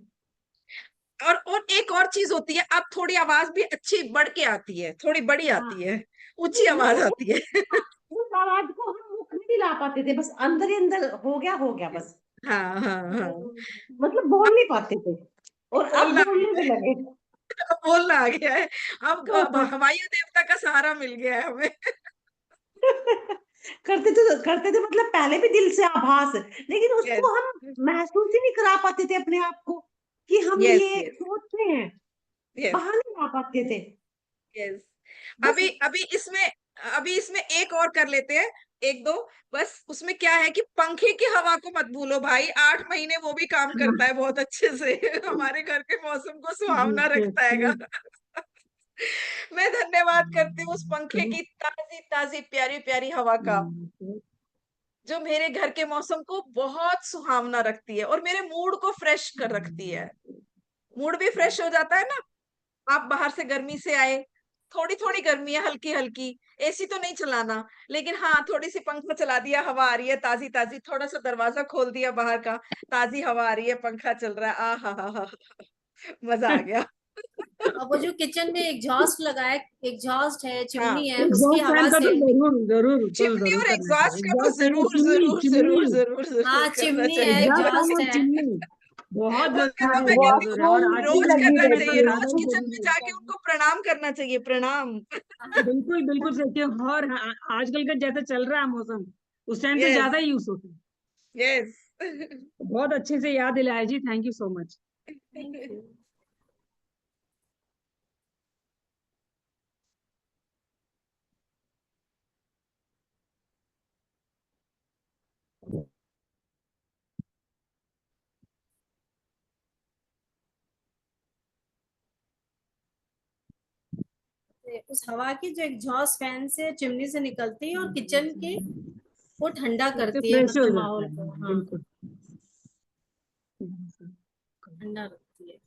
और एक और चीज होती है, अब थोड़ी आवाज भी अच्छी बढ़ के आती है, थोड़ी बड़ी हाँ, आती है, ऊंची क्योंकि आवाज वो आती है। हाँ, उस आवाज को हम मुख में नहीं ला पाते थे, बस अंदर ही अंदर हो गया बस। हाँ हाँ हाँ, मतलब बोल नहीं पाते थे, और अब बोलना आ बोलने गया भी है, लगे। अब बोलना आ गया है। अब हवाई देवता का सहारा मिल गया है हमें। करते थे मतलब पहले भी दिल से आभास, लेकिन यस उसको हम महसूस ही नहीं करा पाते थे अपने आप को कि हम यस ये यस सोच रहे हैं, यस बाहर नहीं ला पाते थे यस। बस। अभी अभी इसमें एक और कर लेते हैं, एक दो, बस उसमें क्या है कि पंखे की हवा को मत भूलो भाई, 8 महीने वो भी काम करता है बहुत अच्छे से। हमारे घर के मौसम को सुहावना रखता है। मैं धन्यवाद करती हूँ उस पंखे की ताजी ताजी प्यारी प्यारी हवा का, जो मेरे घर के मौसम को बहुत सुहावना रखती है और मेरे मूड को फ्रेश कर रखती है। मूड भी फ्रेश हो जाता है ना, आप बाहर से गर्मी से आए, थोड़ी थोड़ी गर्मी है, हल्की हल्की, एसी तो नहीं चलाना, लेकिन हाँ थोड़ी सी पंखा चला दिया, हवा आ रही है ताजी ताजी, थोड़ा सा दरवाजा खोल दिया बाहर का, ताजी हवा आ रही है, पंखा चल रहा है, आ हा, मजा आ गया। और वो जो किचन में एग्जॉस्ट लगा है, एग्जॉस्ट है, हाँ, चिमनी है, उसकी एग्जॉस्ट फैन हवा का तो से। जरूर जरूर तो चिमनी जरूर और करना चाहिए। एग्जॉस्ट का तो एग्जॉस्ट फैन और जरूर चिमनी जरूर जरूर चिमनी, जरूर जरूर हाँ करना चिमनी है, चाहिए। एग्जॉस्ट फैन और एग्जॉस्ट है। चिमनी बहुत उसका जरूरी तो है, मैं बहुत कहती हूँ जरूरी है। और वॉशरूम आज की रोज लगी जनरेशन करना में तो चाहिए, रहती है रोज ज्यादा ही किचन में जरूरी है। जाके उनको प्रणाम करना चाहिए, प्रणाम। बिल्कुल बिल्कुल सही है। और आजकल का जैसे चल रहा है मौसम, उस टाइम तो यस ज्यादा ही यूज होता है। यस। बहुत अच्छे से याद दिलाया जी, thank you so much. Thank you. से, उस हवा की जो एग्जॉस्ट फैन से चिमनी से निकलती है और किचन के वो ठंडा उससे करती है, फ्रेश हो मतलब जाता माहौल है। को, हाँ बिल्कुल। ठंडा रखती है।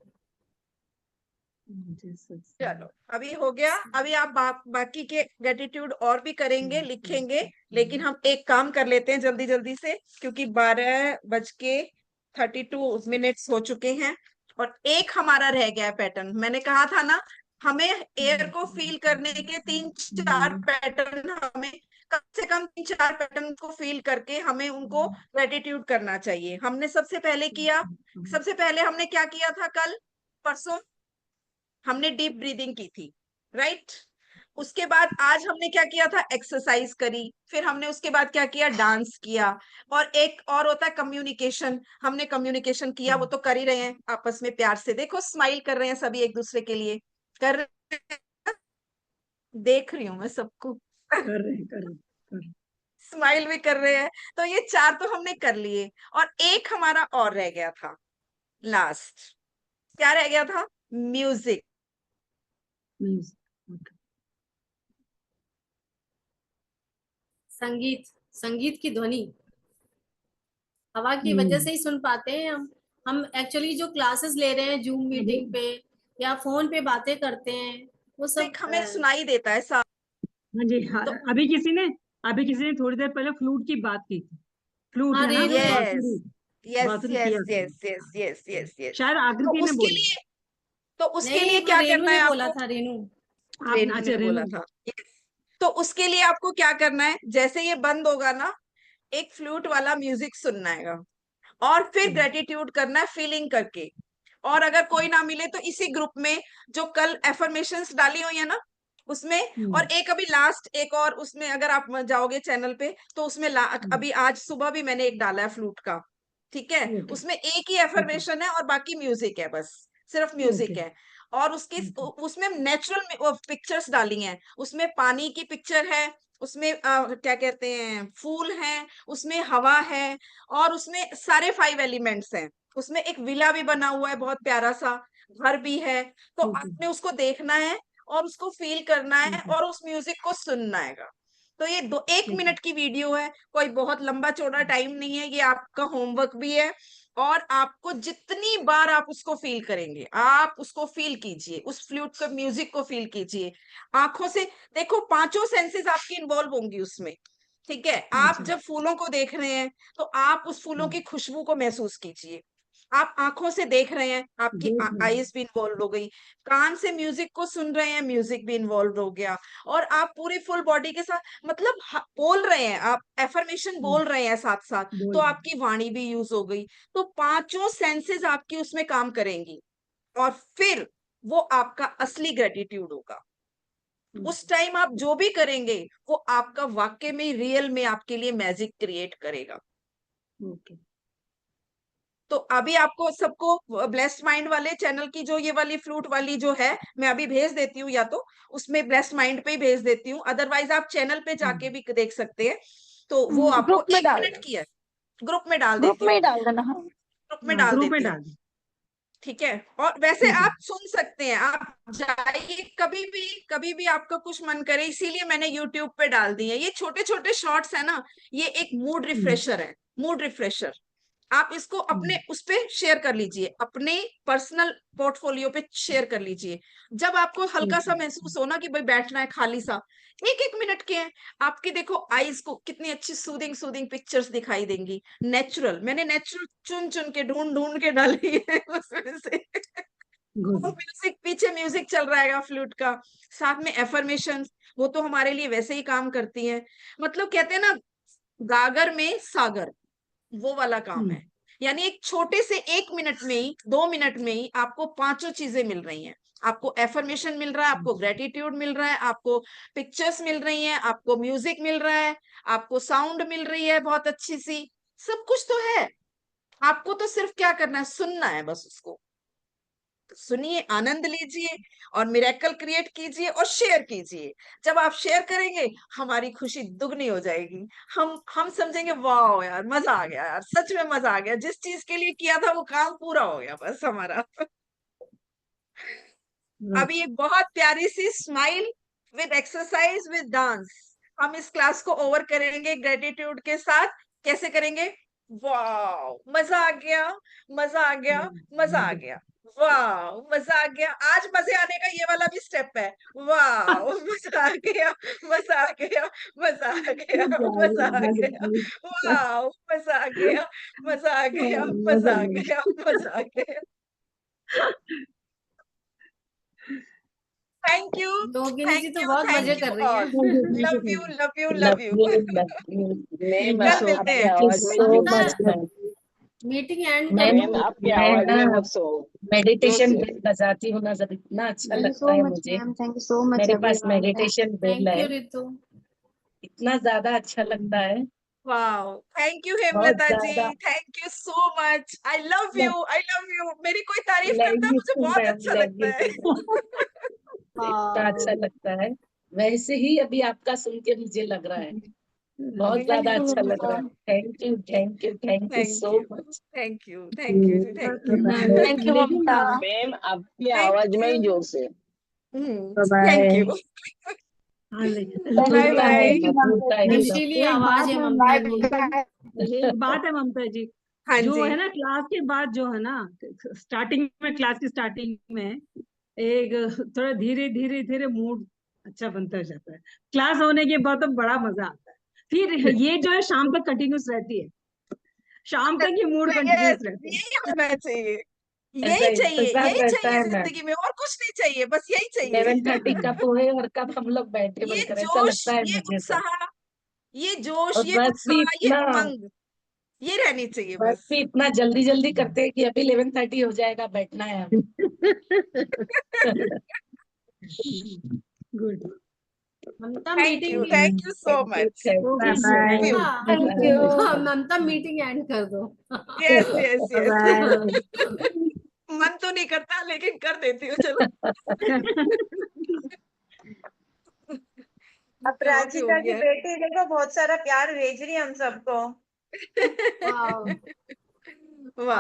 चलो अभी हो गया। अभी आप बाकी के ग्रेटिट्यूड और भी करेंगे, लिखेंगे, लेकिन हम एक काम कर लेते हैं जल्दी जल्दी से, क्योंकि 12:32 हो चुके हैं और एक हमारा रह गया है पैटर्न। मैंने कहा था ना, हमें एयर को फील करने के 3-4 पैटर्न, हमें कम से कम 3-4 पैटर्न को फील करके हमें उनको ग्रेटिट्यूड करना चाहिए। हमने सबसे पहले हमने क्या किया था? कल परसों हमने डीप ब्रीदिंग की थी, राइट? उसके बाद आज हमने क्या किया था? एक्सरसाइज करी। फिर हमने उसके बाद क्या किया? डांस किया। और एक और होता है कम्युनिकेशन। हमने कम्युनिकेशन किया, वो तो कर ही रहे हैं आपस में प्यार से। देखो स्माइल कर रहे हैं सभी एक दूसरे के लिए, कर रहे हैं? देख रही हूँ मैं सबको कर रहे हैं, कर रहे हैं, कर रहे हैं। स्माइल भी कर रहे हैं। तो ये 4 तो हमने कर लिए और एक हमारा और रह गया था लास्ट। क्या रह गया था? म्यूजिक। Okay. संगीत, संगीत की ध्वनि हवा की वजह से ही सुन पाते हैं हम एक्चुअली जो क्लासेस ले रहे हैं जूम मीटिंग पे या फोन पे बातें करते हैं, वो सब हमें सुनाई देता है हाँ जी। हाँ, तो अभी किसी ने थोड़ी देर पहले फ्लूट की बात की थी। फ्लूट हाँ है ना, रेनू ने, यस यस बांसुरी यस किया था। Yes yes yes yes yes शायद तो आकृति ने उसके बोला। लिए तो उसके नहीं लिए वो क्या रेनू करना ने है बोला आपको? था, रेनू। आप रेनू अच्छा, ने बोला रेनू। था। Yes. तो उसके लिए आपको क्या करना है? जैसे ये बंद होगा ना, एक फ्लूट वाला म्यूजिक सुनना है और फिर ग्रेटिट्यूड करना है फीलिंग करके। और अगर कोई ना मिले तो इसी ग्रुप में जो कल एफर्मेशंस डाली हुई है ना, उसमें, और एक अभी लास्ट एक और उसमें अगर आप जाओगे चैनल पे तो उसमें अभी आज सुबह भी मैंने एक डाला है फ्लूट का, ठीक है? उसमें एक ही एफर्मेशन है और बाकी म्यूजिक है, बस सिर्फ म्यूजिक है। और उसमें नेचुरल पिक्चर्स डाली हैं। उसमें पानी की पिक्चर है, उसमें क्या कहते हैं, फूल हैं, उसमें हवा है, और उसमें सारे 5 एलिमेंट्स हैं। उसमें एक विला भी बना हुआ है, बहुत प्यारा सा घर भी है। तो आपने उसको देखना है और उसको फील करना है और उस म्यूजिक को सुनना है। तो ये 1 मिनट की वीडियो है, कोई बहुत लंबा चौड़ा टाइम नहीं है। ये आपका होमवर्क भी है और आपको जितनी बार आप उसको फील करेंगे, आप उसको फील कीजिए, उस फ्लूट के म्यूजिक को फील कीजिए आंखों से। देखो 5 सेंसेस आपकी इन्वॉल्व होंगी उसमें, ठीक है? आप जब फूलों को देख रहे हैं तो आप उस फूलों की खुशबू को महसूस कीजिए। आप आंखों से देख रहे हैं, आपकी आईज भी इन्वॉल्व हो गई। कान से म्यूजिक को सुन रहे हैं, म्यूजिक भी इन्वॉल्व हो गया। और आप पूरी फुल बॉडी के साथ, मतलब बोल रहे हैं, आप एफर्मेशन बोल रहे हैं साथ साथ, तो आपकी वाणी भी यूज हो गई। तो 5 सेंसेस आपकी उसमें काम करेंगी और फिर वो आपका असली ग्रेटिट्यूड होगा। उस टाइम आप जो भी करेंगे वो आपका वाकई में रियल में आपके लिए मैजिक क्रिएट करेगा। तो अभी आपको सबको ब्लेस्ड माइंड वाले चैनल की जो ये वाली फ्लूट वाली जो है, मैं अभी भेज देती हूँ, या तो उसमें ब्लेस्ड माइंड पे ही भेज देती हूँ, अदरवाइज आप चैनल पे जाके भी देख सकते हैं। तो वो आपको ग्रुप में 1 डाल मिनट की है, ग्रुप में डाल ग्रुप देती में हूँ, ही डाल देना। हाँ, ग्रुप में डाल ग्रुप में देती हूँ, डाल दी। ठीक है? और वैसे ठीक है। आप सुन सकते हैं, आप जाइए कभी भी आपका कुछ मन करे, इसीलिए मैंने यूट्यूब पे डाल दी है। ये छोटे छोटे शॉर्ट्स है ना, ये एक मूड रिफ्रेशर है, मूड रिफ्रेशर। आप इसको अपने उस पे शेयर कर लीजिए, अपने पर्सनल पोर्टफोलियो पे शेयर कर लीजिए। जब आपको हल्का सा महसूस हो ना कि भाई बैठना है खाली सा, 1-1 मिनट के हैं आपकी, देखो आईज को कितनी अच्छी सूदिंग सूदिंग पिक्चर्स दिखाई देंगी। नेचुरल, मैंने नेचुरल चुन चुन के ढूंढ ढूंढ के डाली है उसमें से। म्यूजिक, पीछे म्यूजिक चल रहा है फ्लूट का, साथ में एफर्मेशन, वो तो हमारे लिए वैसे ही काम करती हैं। मतलब कहते हैं ना, गागर में सागर, वो वाला काम है। यानी एक छोटे से 1 मिनट में ही, 2 मिनट में ही आपको 5 चीजें मिल रही हैं। आपको एफर्मेशन मिल रहा है, आपको ग्रेटिट्यूड मिल रहा है, आपको पिक्चर्स मिल रही हैं, आपको म्यूजिक मिल रहा है, आपको साउंड मिल रही है बहुत अच्छी सी, सब कुछ तो है। आपको तो सिर्फ क्या करना है, सुनना है बस उसको। तो सुनिए, आनंद लीजिए और मिरेकल क्रिएट कीजिए और शेयर कीजिए। जब आप शेयर करेंगे हमारी खुशी दुगनी हो जाएगी। हम समझेंगे वाह यार, मजा आ गया यार, सच में मजा आ गया, जिस चीज के लिए किया था वो काम पूरा हो गया बस हमारा। अभी एक बहुत प्यारी सी smile with exercise, with dance. हम इस क्लास को ओवर करेंगे ग्रेटिट्यूड के साथ। कैसे करेंगे? वाह, मजा आ गया, मजा आ गया, मजा आ गया, वाह, मजा आ गया। आज मजे आने का ये वाला भी स्टेप है। वाह, मजा आ गया, मजा आ गया, मजा आ गया, मजा आ गया, वाह, मजा आ गया, मजा आ गया, मजा आ गया, मजा आ गया। Thank you, Yogini ji thank तो यू, बहुत मजे थैंक कर यू रही ऑल। हैं। Love you, love you, love love you. You, love you. Ma'am, कल मिलते आपकी हैं। आवाज में ही जोर ममता, से लगता है। मीटिंग एंड कर मैम, दो। आपकी मैं आवाज ना में बहुत जोर मेडिटेशन से। बेल बजाती हूँ ना, जब इतना अच्छा थैंक यू लगता सो है मच मुझे। Ma'am, thank you so much मेरे pass everyone. Meditation bell thank है, यू रितु। इतना ज्यादा अच्छा लगता है, वाओ, थैंक यू बहुत हेमलता जी, ज्यादा। Thank you so much. I love you, I love you. मेरी कोई तारीफ करता लव है यू मुझे टू बहुत मैम, अच्छा लव लगता यू है। टू। इतना अच्छा हाँ, लगता है। वैसे ही अभी आपका सुन के मुझे लग रहा है, बहुत थैंक ज्यादा यू, अच्छा लग रहा है। Thank you, thank you, thank you thank so you, much. Thank you, thank you ji, thank you. Thank you लेकिन ममता। मैम, आपकी थैंक आवाज में ही यू। जोर से। Thank you. हाँ, लेकिन बाय मधुरता है, बाय। मधुरता एकदम। नशीली एक आवाज बात है है ममता की। ममता जी, एक बात है ममता जी, हाँ जो जी। है ना क्लास के बाद जो है ना, स्टार्टिंग में, क्लास की स्टार्टिंग में एक थोड़ा धीरे धीरे धीरे मूड अच्छा बनता जाता है। क्लास होने के बाद तो बड़ा मजा आता है। फिर ये जो है शाम तक कंटिन्यूस रहती है, शाम तक ये मूड यस, कंटिन्यूस रहता है। यही होना चाहिए, ऐसा यही चाहिए, इंतजार यही रहता चाहिए है मैम, जिंदगी में, और कुछ नहीं चाहिए, बस यही चाहिए। 11:30 कब हुए और कब हम लोग बैठे ये बनकर, ऐसा जोश, लगता है ये मुझे तो। उत्साह, ये जोश, और ये उत्साह, ये उमंग, ये रहनी चाहिए बस बस। भी इतना जल्दी जल्दी करते हैं कि अभी 11:30 हो जाएगा, बैठना है अभी। Good. Mamta thank you, meeting, thank you so thank you, much. Thank okay you ji, so thank love you, you. Much. Mamta, thank you. Mamta meeting end कर दो। Yes, yes, yes. बाय। मन तो नहीं करता लेकिन कर देती हूँ, चलो। काफी हो अपराजिता की गया। बेटी देखो बहुत सारा प्यार भेज रही है हम सबको। वाह,